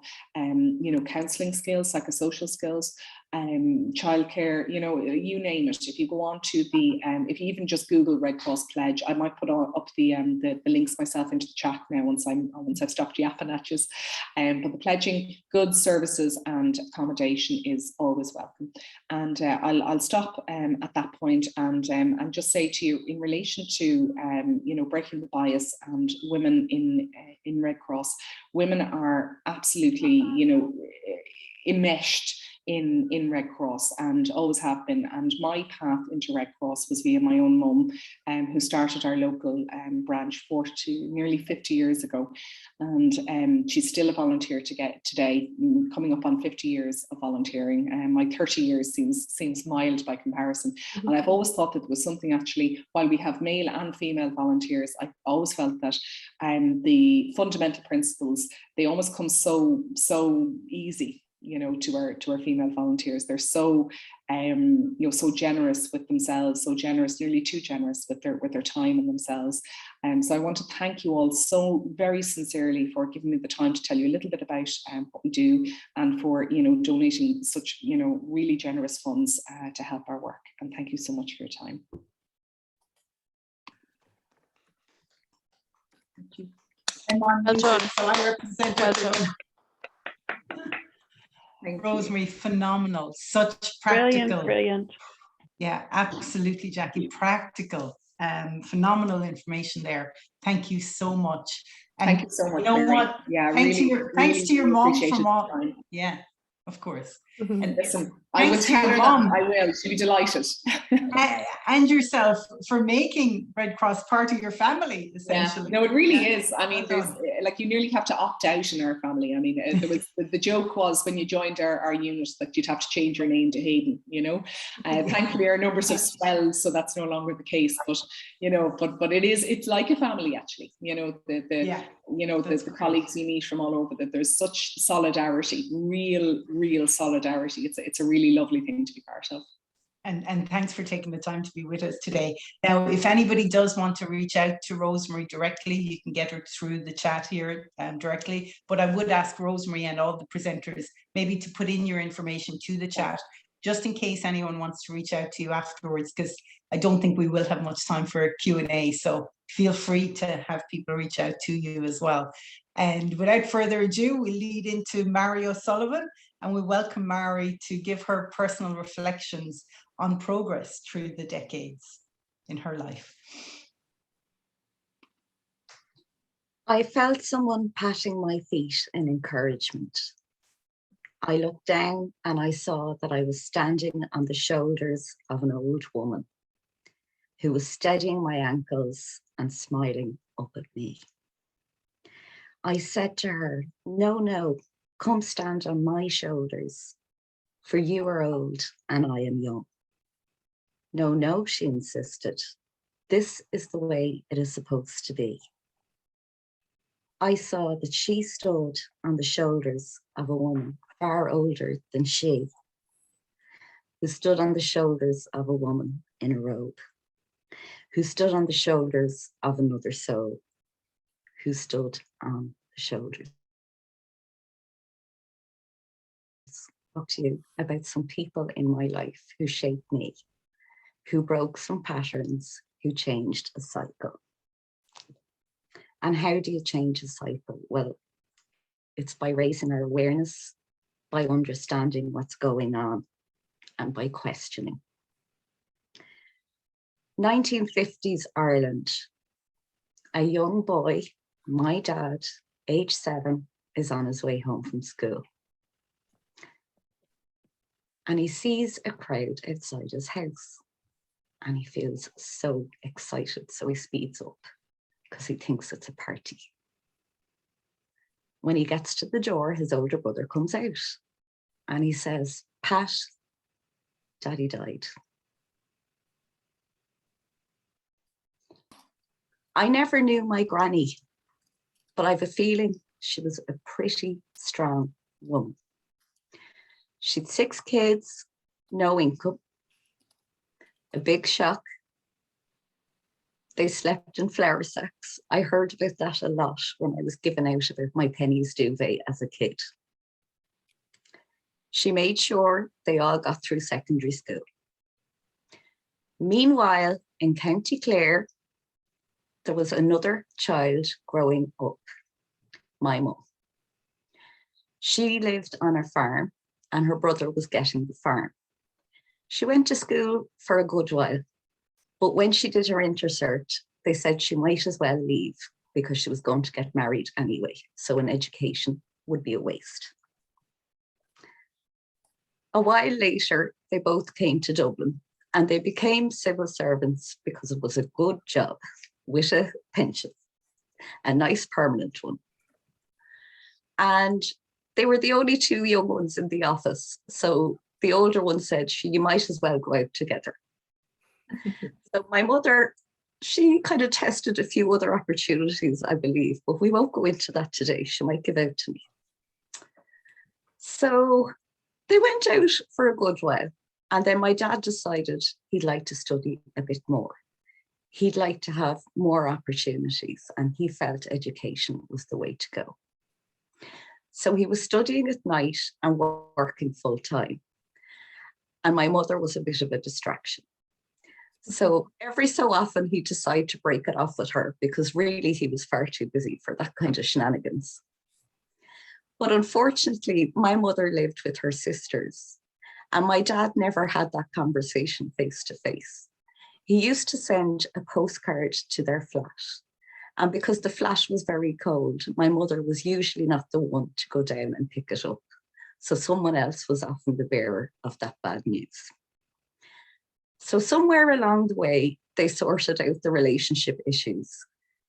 counselling skills, psychosocial skills, childcare, you name it. If you go on to the, if you even just Google Red Cross pledge, I might put up the links myself into the chat now once I've stopped yapping at you. But the pledging goods, services, and accommodation is always welcome. And I'll stop at that point and just say to you, in relation to breaking the bias and women in Red Cross, women are absolutely enmeshed in Red Cross, and always have been. And my path into Red Cross was via my own mum, who started our local branch nearly 50 years ago. And she's still a volunteer today, coming up on 50 years of volunteering. And my 30 years seems mild by comparison. And I've always thought that there was something, actually, while we have male and female volunteers, I always felt that the fundamental principles, they almost come so easy, you know, to our female volunteers. They're so you know, so generous with themselves, so generous, nearly too generous with their time and themselves. And so I want to thank you all so very sincerely for giving me the time to tell you a little bit about what we do, and for, you know, donating such, you know, really generous funds to help our work. And thank you so much for your time. Thank you. Well done. So I represent Well everyone. Thank you. Rosemary, phenomenal, such Brilliant, practical. brilliant. Yeah, absolutely, Jackie. Practical, phenomenal information there. Thank you so much. And Thank you so much. you know Mary. what? Yeah, Thanks really, to your mom appreciated from the all. time. Yeah, of course. Mhm. And Listen, I will thanks to your tell her mom. that. I will. She'll be delighted. And yourself for making Red Cross part of your family, Yeah, essentially. no, it really Yeah. is. I mean, Well there's done. like, you nearly have to opt out in our family. I mean, there was the joke was when you joined our unit that you'd have to change your name to Hayden, you know. Thankfully our numbers have swelled, so that's no longer the case. But you know, but it's like a family, actually. You know, Yeah, you know, that's the great. colleagues you meet from all over, that there's such solidarity, real solidarity. It's a really lovely thing to be part of. And thanks for taking the time to be with us today. Now, if anybody does want to reach out to Rosemary directly, you can get her through the chat here directly. But I would ask Rosemary and all the presenters maybe to put in your information to the chat, just in case anyone wants to reach out to you afterwards, because I don't think we will have much time for a Q&A. So feel free to have people reach out to you as well. And without further ado, we lead into Mario Sullivan, and we welcome Mary to give her personal reflections on progress through the decades in her life. I felt someone patting my feet in encouragement. I looked down and I saw that I was standing on the shoulders of an old woman who was steadying my ankles and smiling up at me. I said to her, no, come stand on my shoulders, for you are old and I am young. No, she insisted. This is the way it is supposed to be. I saw that she stood on the shoulders of a woman far older than she, who stood on the shoulders of a woman in a robe, who stood on the shoulders of another soul, who stood on the shoulders. Talk to you about some people in my life who shaped me, who broke some patterns, who changed a cycle. And how do you change a cycle? Well, it's by raising our awareness, by understanding what's going on, and by questioning. 1950s Ireland. A young boy, my dad, age 7, is on his way home from school. And he sees a crowd outside his house. And he feels so excited, so he speeds up because he thinks it's a party. When he gets to the door, his older brother comes out and he says, Pat, Daddy died. I never knew my granny, but I have a feeling she was a pretty strong woman. She'd 6 kids, no income. A big shock. They slept in flour sacks. I heard about that a lot when I was given out about my pennies duvet as a kid. She made sure they all got through secondary school. Meanwhile, in County Clare, there was another child growing up, my mum. She lived on a farm and her brother was getting the farm. She went to school for a good while, but when she did her intercert, they said she might as well leave because she was going to get married anyway, so an education would be a waste. A while later, they both came to Dublin and they became civil servants because it was a good job with a pension, a nice permanent one. And they were the only two young ones in the office. So the older one said, you might as well go out together. So my mother, she kind of tested a few other opportunities, I believe, but we won't go into that today. She might give out to me. So they went out for a good while. And then my dad decided he'd like to study a bit more. He'd like to have more opportunities, and he felt education was the way to go. So he was studying at night and working full time. And my mother was a bit of a distraction. So every so often he'd decide to break it off with her because really he was far too busy for that kind of shenanigans. But unfortunately, my mother lived with her sisters, and my dad never had that conversation face to face. He used to send a postcard to their flat. And because the flat was very cold, my mother was usually not the one to go down and pick it up. So someone else was often the bearer of that bad news. So somewhere along the way, they sorted out the relationship issues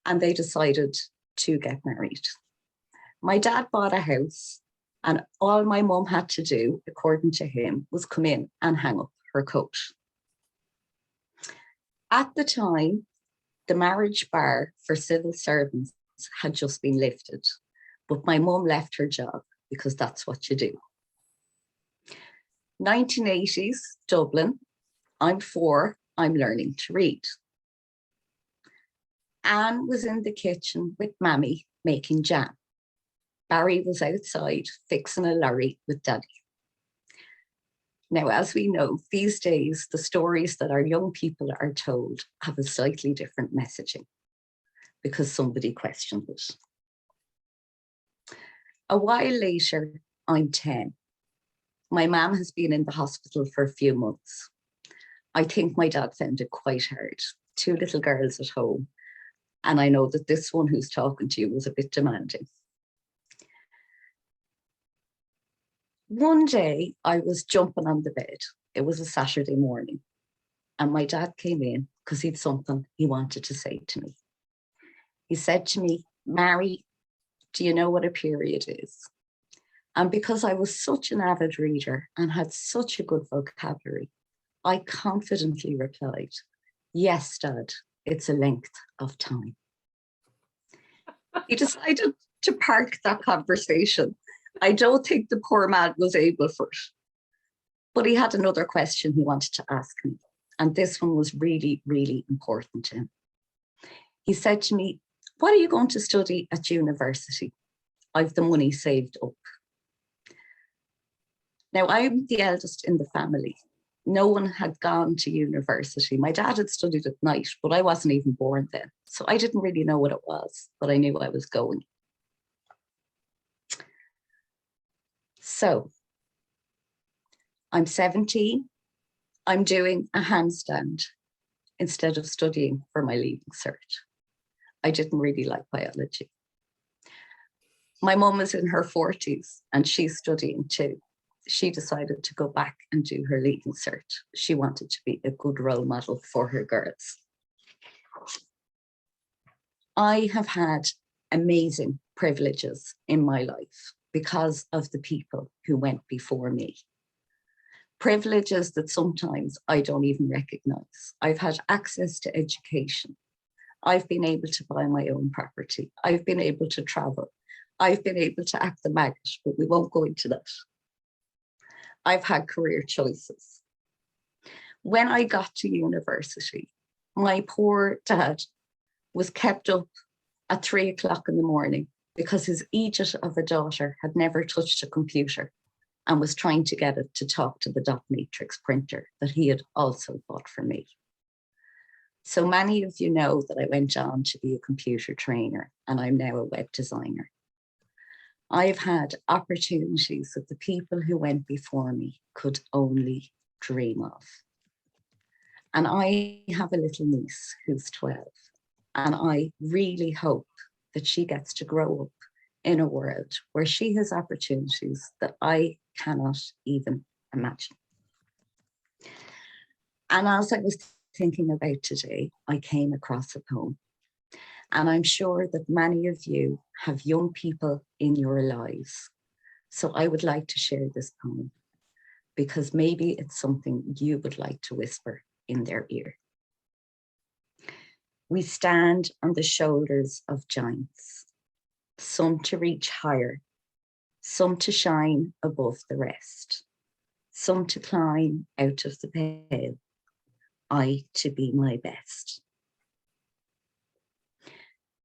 and they decided to get married. My dad bought a house, and all my mum had to do, according to him, was come in and hang up her coat. At the time, the marriage bar for civil servants had just been lifted, but my mum left her job because that's what you do. 1980s, Dublin. I'm 4, I'm learning to read. Anne was in the kitchen with Mammy making jam. Barry was outside fixing a lorry with Daddy. Now, as we know, these days, the stories that our young people are told have a slightly different messaging because somebody questioned it. A while later, I'm 10. My mum has been in the hospital for a few months. I think my dad found it quite hard. 2 little girls at home. And I know that this one who's talking to you was a bit demanding. One day I was jumping on the bed. It was a Saturday morning. And my dad came in because he'd something he wanted to say to me. He said to me, "Mary, do you know what a period is?" And because I was such an avid reader and had such a good vocabulary, I confidently replied, "Yes, Dad, it's a length of time." He decided to park that conversation. I don't think the poor man was able for it. But he had another question he wanted to ask me. And this one was really, really important to him. He said to me, "What are you going to study at university? I've the money saved up." Now, I'm the eldest in the family. No one had gone to university. My dad had studied at night, but I wasn't even born then. So I didn't really know what it was, but I knew I was going. So I'm 17. I'm doing a handstand instead of studying for my leaving cert. I didn't really like biology. My mum is in her 40s and she's studying too. She decided to go back and do her leaving cert. She wanted to be a good role model for her girls. I have had amazing privileges in my life because of the people who went before me. Privileges that sometimes I don't even recognize. I've had access to education. I've been able to buy my own property. I've been able to travel. I've been able to act the maggot, but we won't go into that. I've had career choices. When I got to university, my poor dad was kept up at 3 o'clock in the morning because his Egypt of a daughter had never touched a computer and was trying to get it to talk to the dot matrix printer that he had also bought for me. So many of you know that I went on to be a computer trainer and I'm now a web designer. I've had opportunities that the people who went before me could only dream of. And I have a little niece who's 12, and I really hope that she gets to grow up in a world where she has opportunities that I cannot even imagine. And as I was thinking about today, I came across a poem. And I'm sure that many of you have young people in your lives. So I would like to share this poem because maybe it's something you would like to whisper in their ear. We stand on the shoulders of giants, some to reach higher, some to shine above the rest, some to climb out of the pale, I to be my best.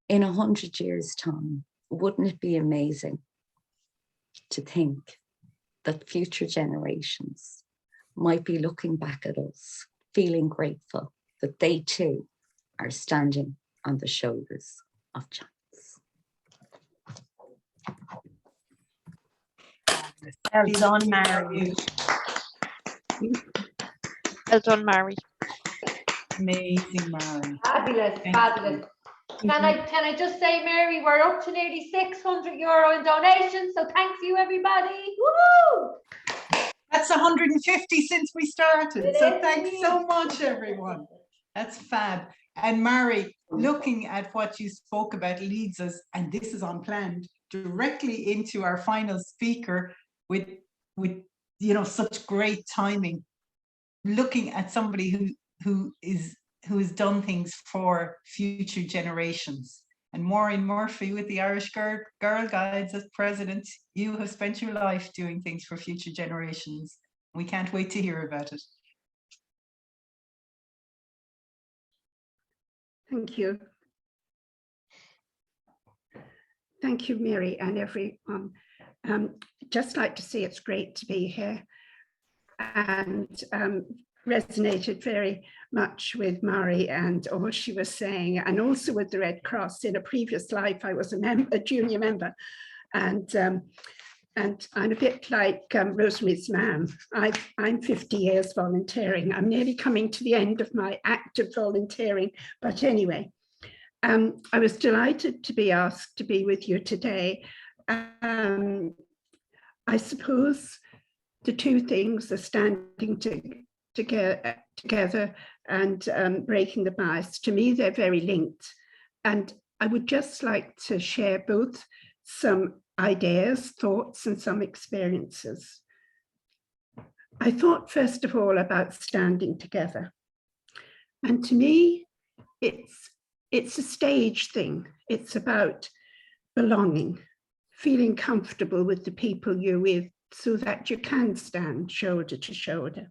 In 100 years' time, wouldn't it be amazing to think that future generations might be looking back at us, feeling grateful that they too are standing on the shoulders of giants. Well done, Mary. Well done, Mary. Amazing, Mary. Fabulous, Thank fabulous. Can I just say, Mary, we're up to nearly €600 in donations, so thanks you, everybody. Woo! That's 150 since we started. It So is thanks indeed. so much, everyone. That's fab. And Mary, looking at what you spoke about leads us, and this is unplanned, directly into our final speaker with such great timing. Looking at somebody who has done things for future generations. And Maureen Murphy with the Irish Girl Guides as president, you have spent your life doing things for future generations. We can't wait to hear about it. Thank you. Thank you, Mary, and everyone. Just like to say it's great to be here, and resonated very much with Mary and all she was saying, and also with the Red Cross. In a previous life, I was a junior member, and I'm a bit like Rosemary's mum. I'm 50 years volunteering. I'm nearly coming to the end of my active volunteering, but anyway, I was delighted to be asked to be with you today. I suppose the two things are standing together and breaking the bias. To me, they're very linked. And I would just like to share both some ideas, thoughts, and some experiences. I thought, first of all, about standing together. And to me, it's a stage thing. It's about belonging, feeling comfortable with the people you're with so that you can stand shoulder to shoulder.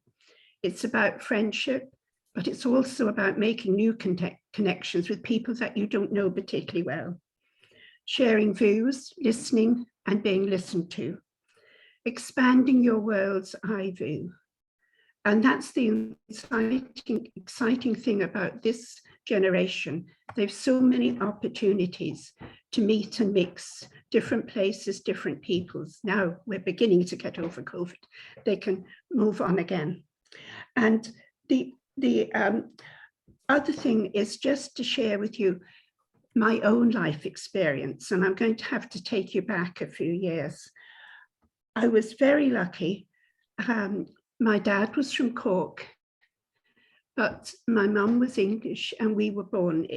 It's about friendship, but it's also about making new connections with people that you don't know particularly well. Sharing views, listening, and being listened to. Expanding your world's eye view. And that's the exciting thing about this generation. They've so many opportunities to meet and mix different places, different peoples. Now we're beginning to get over COVID. They can move on again. And the other thing is just to share with you my own life experience. And I'm going to have to take you back a few years. I was very lucky. My dad was from Cork, but my mum was English, and we were born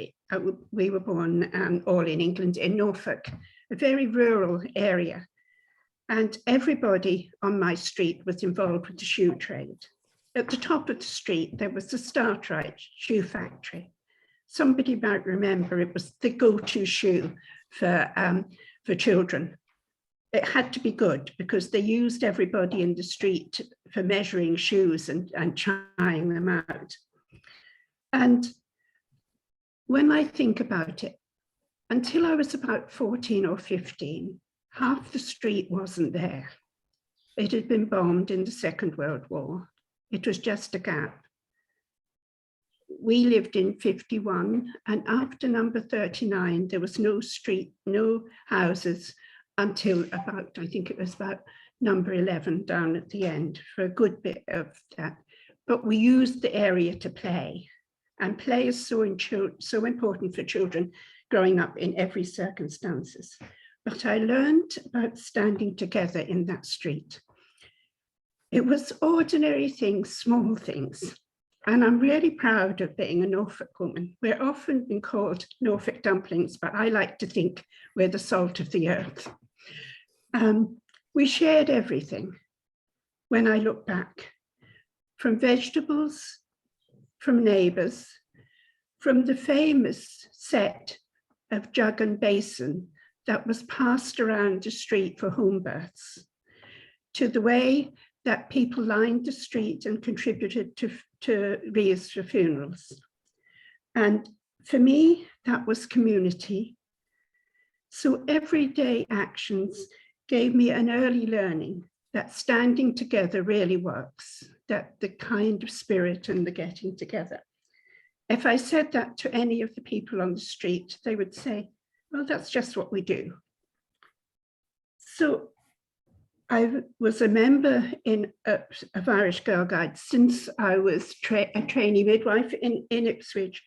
all in England, in Norfolk, a very rural area. And everybody on my street was involved with the shoe trade. At the top of the street, there was the Startrite shoe factory. Somebody might remember it was the go-to shoe for children. It had to be good because they used everybody in the street for measuring shoes and trying them out. And when I think about it, until I was about 14 or 15, half the street wasn't there. It had been bombed in the Second World War. It was just a gap. We lived in 51, and after number 39, there was no street, no houses until about, I think it was about number 11 down at the end for a good bit of that. But we used the area to play, and play is so important for children growing up in every circumstances. But I learned about standing together in that street. It was ordinary things, small things. And I'm really proud of being a Norfolk woman. We're often been called Norfolk dumplings, but I like to think we're the salt of the earth. We shared everything when I look back, from vegetables, from neighbours, from the famous set of jug and basin that was passed around the street for home births, to the way that people lined the street and contributed to wreaths for funerals. And for me, that was community. So everyday actions gave me an early learning that standing together really works, that the kind of spirit and the getting together. If I said that to any of the people on the street, they would say, well, that's just what we do. So I was a member of Irish Girl Guides since I was a trainee midwife in Ipswich.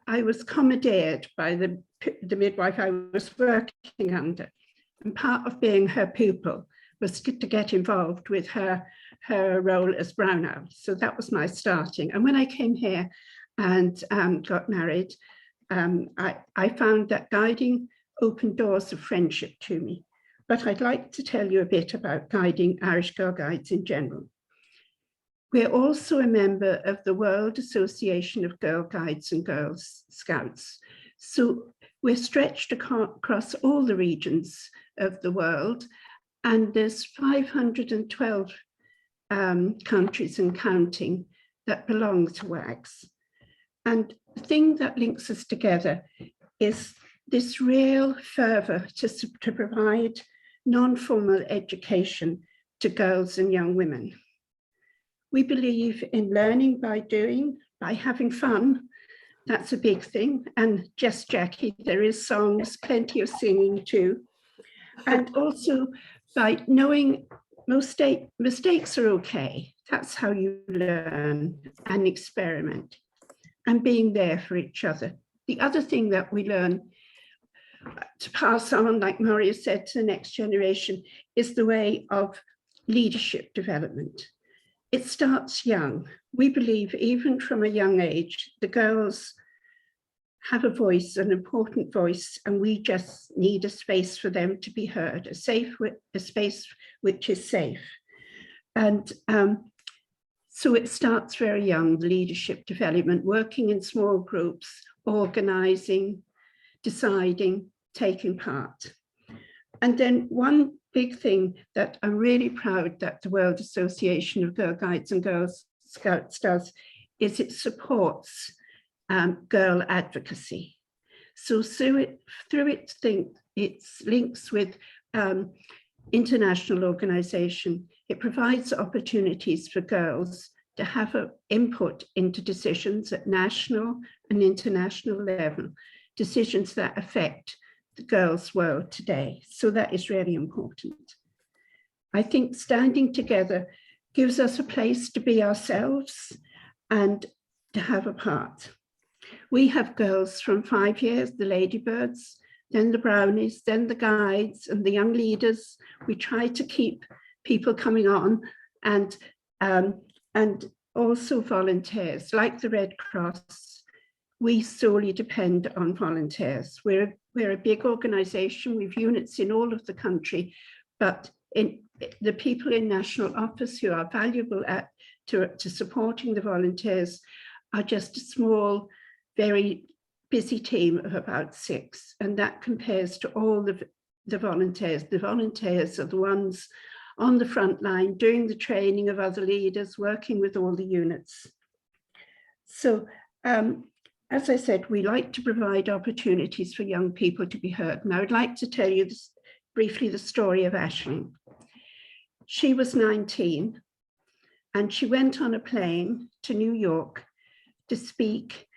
I was commandeered by the midwife I was working under. And part of being her pupil was to get involved with her role as brown owl. So that was my starting. And when I came here and got married, I found that guiding opened doors of friendship to me. But I'd like to tell you a bit about guiding Irish Girl Guides in general. We're also a member of the World Association of Girl Guides and Girl Scouts. So we're stretched across all the regions of the world, and there's 512 countries and counting that belong to WAGs. And the thing that links us together is this real fervour to provide non-formal education to girls and young women. We believe in learning by doing, by having fun. That's a big thing. And just Jackie, there is songs, plenty of singing too. And also by knowing mistakes are okay. That's how you learn and experiment, and being there for each other. The other thing that we learn to pass on, like Maria said, to the next generation, is the way of leadership development. It starts young. We believe even from a young age, the girls have a voice, an important voice, and we just need a space for them to be heard, a space which is safe. And so it starts very young, the leadership development, working in small groups, organizing, deciding, taking part. And then one big thing that I'm really proud that the World Association of Girl Guides and Girl Scouts does is it supports girl advocacy. So through its links with international organization, it provides opportunities for girls to have an input into decisions at national and international level, decisions that affect the girls' world today. So that is really important. I think standing together gives us a place to be ourselves and to have a part. We have girls from 5 years, the Ladybirds, then the Brownies, then the Guides and the Young Leaders. We try to keep people coming on, and also volunteers like the Red Cross. We solely depend on volunteers. We're a big organisation. We've units in all of the country, but the people in national office who are valuable to supporting the volunteers are just a small, very busy team of about 6, and that compares to all the volunteers. The volunteers are the ones on the front line doing the training of other leaders, working with all the units. So as I said, we like to provide opportunities for young people to be heard. And I would like to tell you briefly the story of Aisling. She was 19 and she went on a plane to New York to speak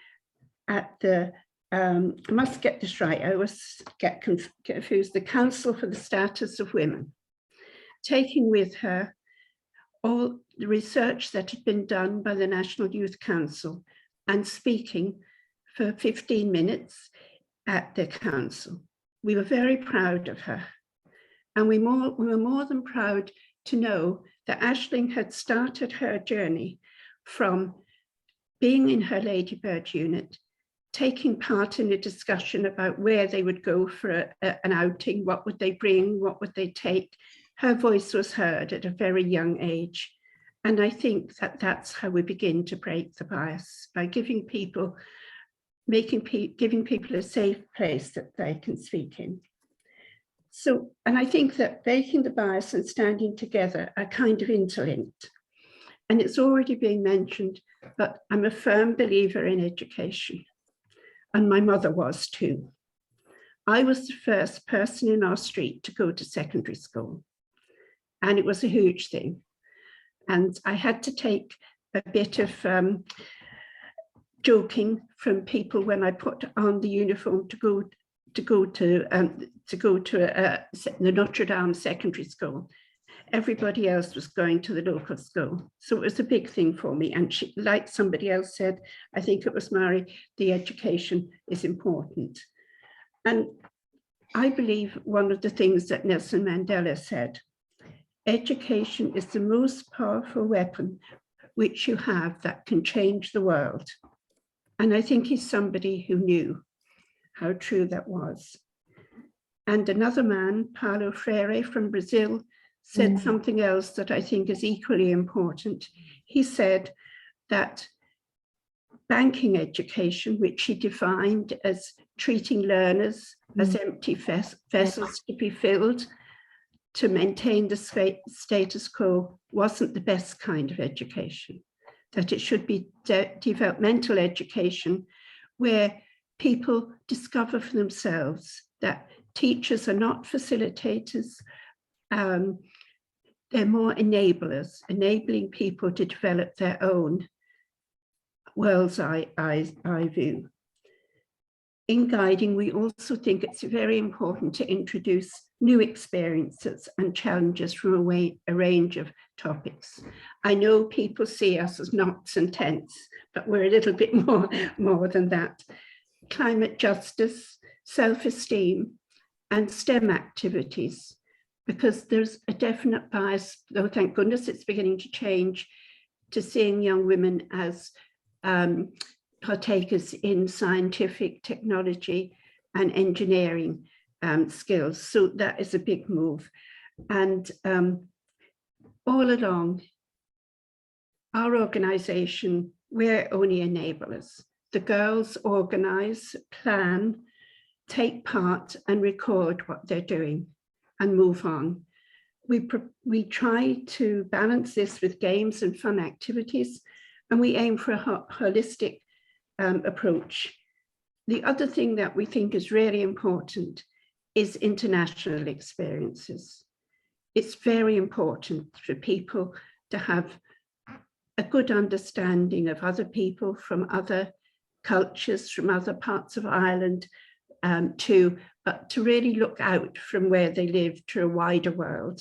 at the, I must get this right, I always get confused, the Council for the Status of Women, taking with her all the research that had been done by the National Youth Council and speaking for 15 minutes at the council. We were very proud of her. And we were more than proud to know that Aisling had started her journey from being in her Ladybird unit, taking part in a discussion about where they would go for an outing, what would they bring, what would they take. Her voice was heard at a very young age. And I think that that's how we begin to break the bias, by giving people a safe place that they can speak in. So, and I think that breaking the bias and standing together are kind of interlinked. And it's already been mentioned, but I'm a firm believer in education. And my mother was too. I was the first person in our street to go to secondary school. And it was a huge thing. And I had to take a bit of joking from people when I put on the uniform to go to the Notre Dame secondary school. Everybody else was going to the local school. So it was a big thing for me. And she, like somebody else said, I think it was Marr, the education is important. And I believe one of the things that Nelson Mandela said, education is the most powerful weapon which you have that can change the world. And I think he's somebody who knew how true that was. And another man, Paulo Freire from Brazil, said something else that I think is equally important. He said that banking education, which he defined as treating learners as empty vessels to be filled to maintain the status quo, wasn't the best kind of education, that it should be developmental education where people discover for themselves that teachers are not facilitators, they're more enablers, enabling people to develop their own world's eye view. In guiding, we also think it's very important to introduce new experiences and challenges from a range of topics. I know people see us as knots and tents, but we're a little bit more than that. Climate justice, self-esteem, and STEM activities, because there's a definite bias, though thank goodness it's beginning to change, to seeing young women as partakers in scientific technology and engineering skills. So that is a big move. And all along, our organisation, we're only enablers. The girls organise, plan, take part and record what they're doing and move on. We try to balance this with games and fun activities, and we aim for a holistic approach. The other thing that we think is really important is international experiences. It's very important for people to have a good understanding of other people from other cultures, from other parts of Ireland, to really look out from where they live to a wider world.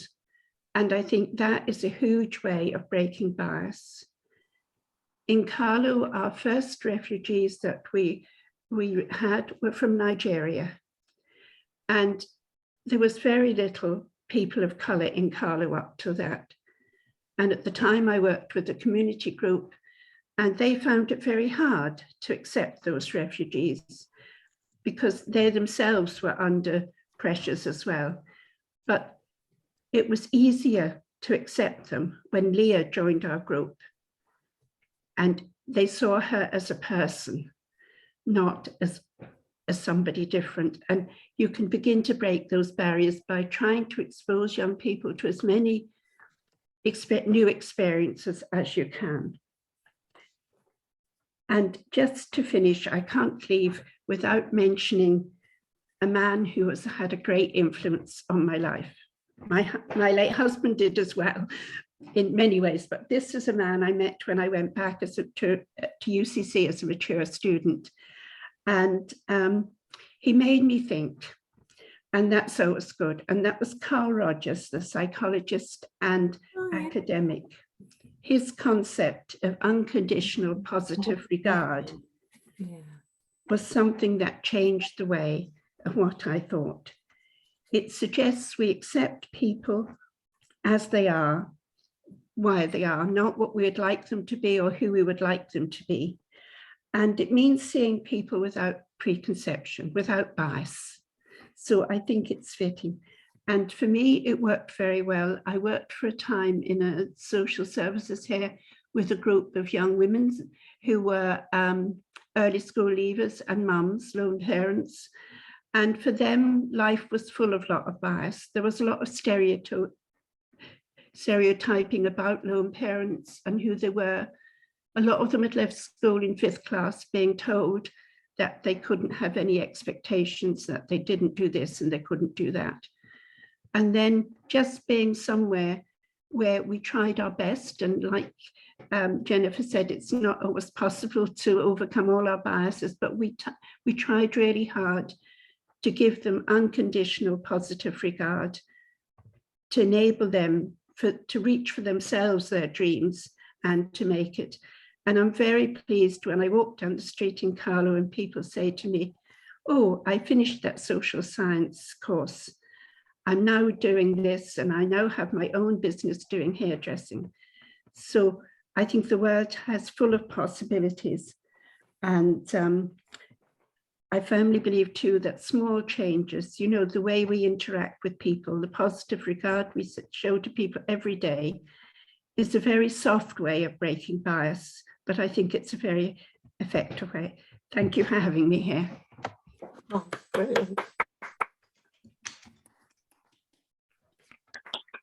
And I think that is a huge way of breaking bias. In Carlo, our first refugees that we had were from Nigeria. And there was very little people of colour in Carlo up to that. And at the time I worked with a community group, and they found it very hard to accept those refugees because they themselves were under pressures as well. But it was easier to accept them when Leah joined our group. And they saw her as a person, not as somebody different. And you can begin to break those barriers by trying to expose young people to as many new experiences as you can. And just to finish, I can't leave without mentioning a man who has had a great influence on my life. My late husband did as well in many ways, but this is a man I met when I went back to UCC as a mature student. And he made me think, and that's always good. And that was Carl Rogers, the psychologist and academic. His concept of unconditional positive regard was something that changed the way of what I thought. It suggests we accept people as they are, why they are, not what we would like them to be or who we would like them to be. And it means seeing people without preconception, without bias. So I think it's fitting. And for me, it worked very well. I worked for a time in a social services here with a group of young women who were early school leavers and mums, lone parents. And for them, life was full of a lot of bias. There was a lot of stereotyping about lone parents and who they were. A lot of them had left school in 5th class being told that they couldn't have any expectations, that they didn't do this and they couldn't do that. And then just being somewhere where we tried our best, and like Jennifer said, it's not always possible to overcome all our biases, but we tried really hard to give them unconditional positive regard, to enable them to reach for themselves their dreams and to make it. And I'm very pleased when I walk down the street in Carlow and people say to me, oh, I finished that social science course. I'm now doing this and I now have my own business doing hairdressing. So I think the world has full of possibilities. And I firmly believe too that small changes, you know, the way we interact with people, the positive regard we show to people every day is a very soft way of breaking bias, but I think it's a very effective way. Thank you for having me here. Oh, brilliant.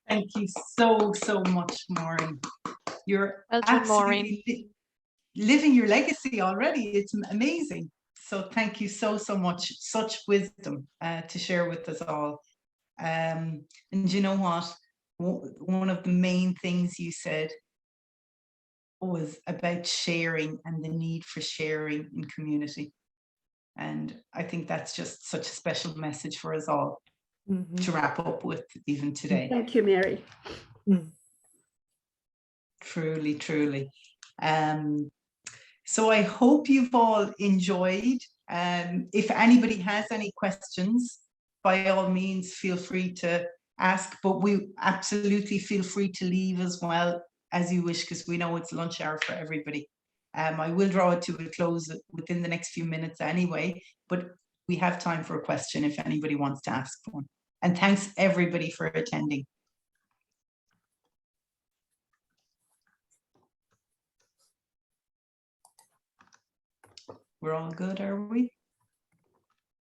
Thank you so much, Maureen. You're Well done, absolutely living your legacy already. It's amazing. So thank you so much. Such wisdom to share with us all. And you know what? One of the main things you said was about sharing and the need for sharing in community. And I think that's just such a special message for us all to wrap up with even today. Thank you, Mary. Truly, truly. So I hope you've all enjoyed. If anybody has any questions, by all means, feel free to ask, but we absolutely feel free to leave as well as you wish, because we know it's lunch hour for everybody. I will draw it to a close within the next few minutes anyway, but we have time for a question if anybody wants to ask one. And thanks everybody for attending. We're all good, are we?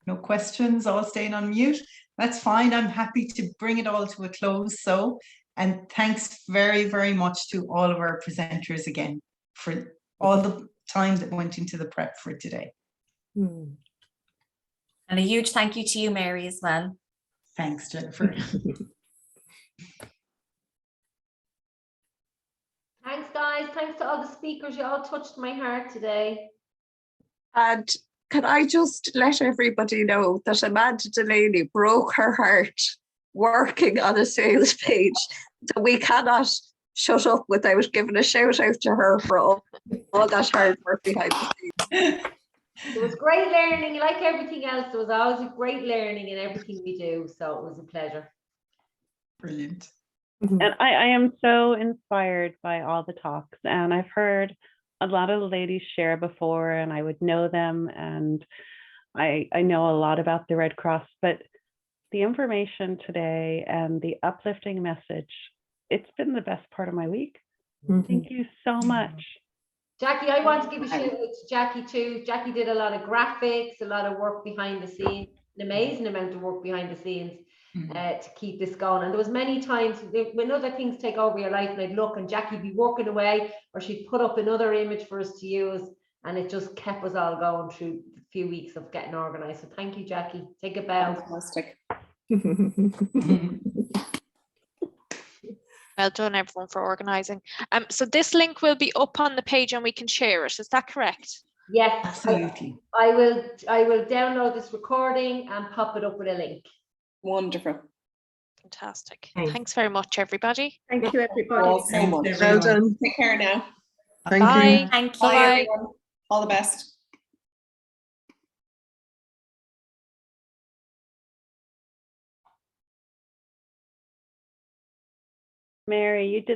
No questions, all staying on mute. That's fine. I'm happy to bring it all to a close. So, and thanks very much to all of our presenters again for all the time that went into the prep for today. And a huge thank you to you, Mary, as well. Thanks, Jennifer. Thanks, guys. Thanks to all the speakers. You all touched my heart today. And can I just let everybody know that Amanda Delaney broke her heart working on a sales page, that we cannot shut up without giving a shout out to her for all that hard work behind the scenes. It was great learning. Like everything else, there was always a great learning in everything we do. So it was a pleasure. Brilliant. And I am so inspired by all the talks, and I've heard a lot of the ladies share before, and I would know them, and I know a lot about the Red Cross, but the information today and the uplifting message, it's been the best part of my week. Thank you so much. Jackie, I want to give a shout out to Jackie too. Jackie did a lot of graphics, a lot of work behind the scenes, an amazing amount of work behind the scenes to keep this going. And there was many times when other things take over your life and I'd look and Jackie'd be working away, or she'd put up another image for us to use, and it just kept us all going through a few weeks of getting organized. So thank you, Jackie. Take a bow. Fantastic. Well done, everyone, for organising. So this link will be up on the page and we can share it. Is that correct? Yes, Absolutely. I will download this recording and pop it up with a link. Wonderful. Fantastic. Thanks very much, everybody. Thank you, everybody. All so Thanks, much. everyone. Well done. Take care now. Thank Bye. you. Thank you. Bye, Bye. everyone. All the best. Mary, you did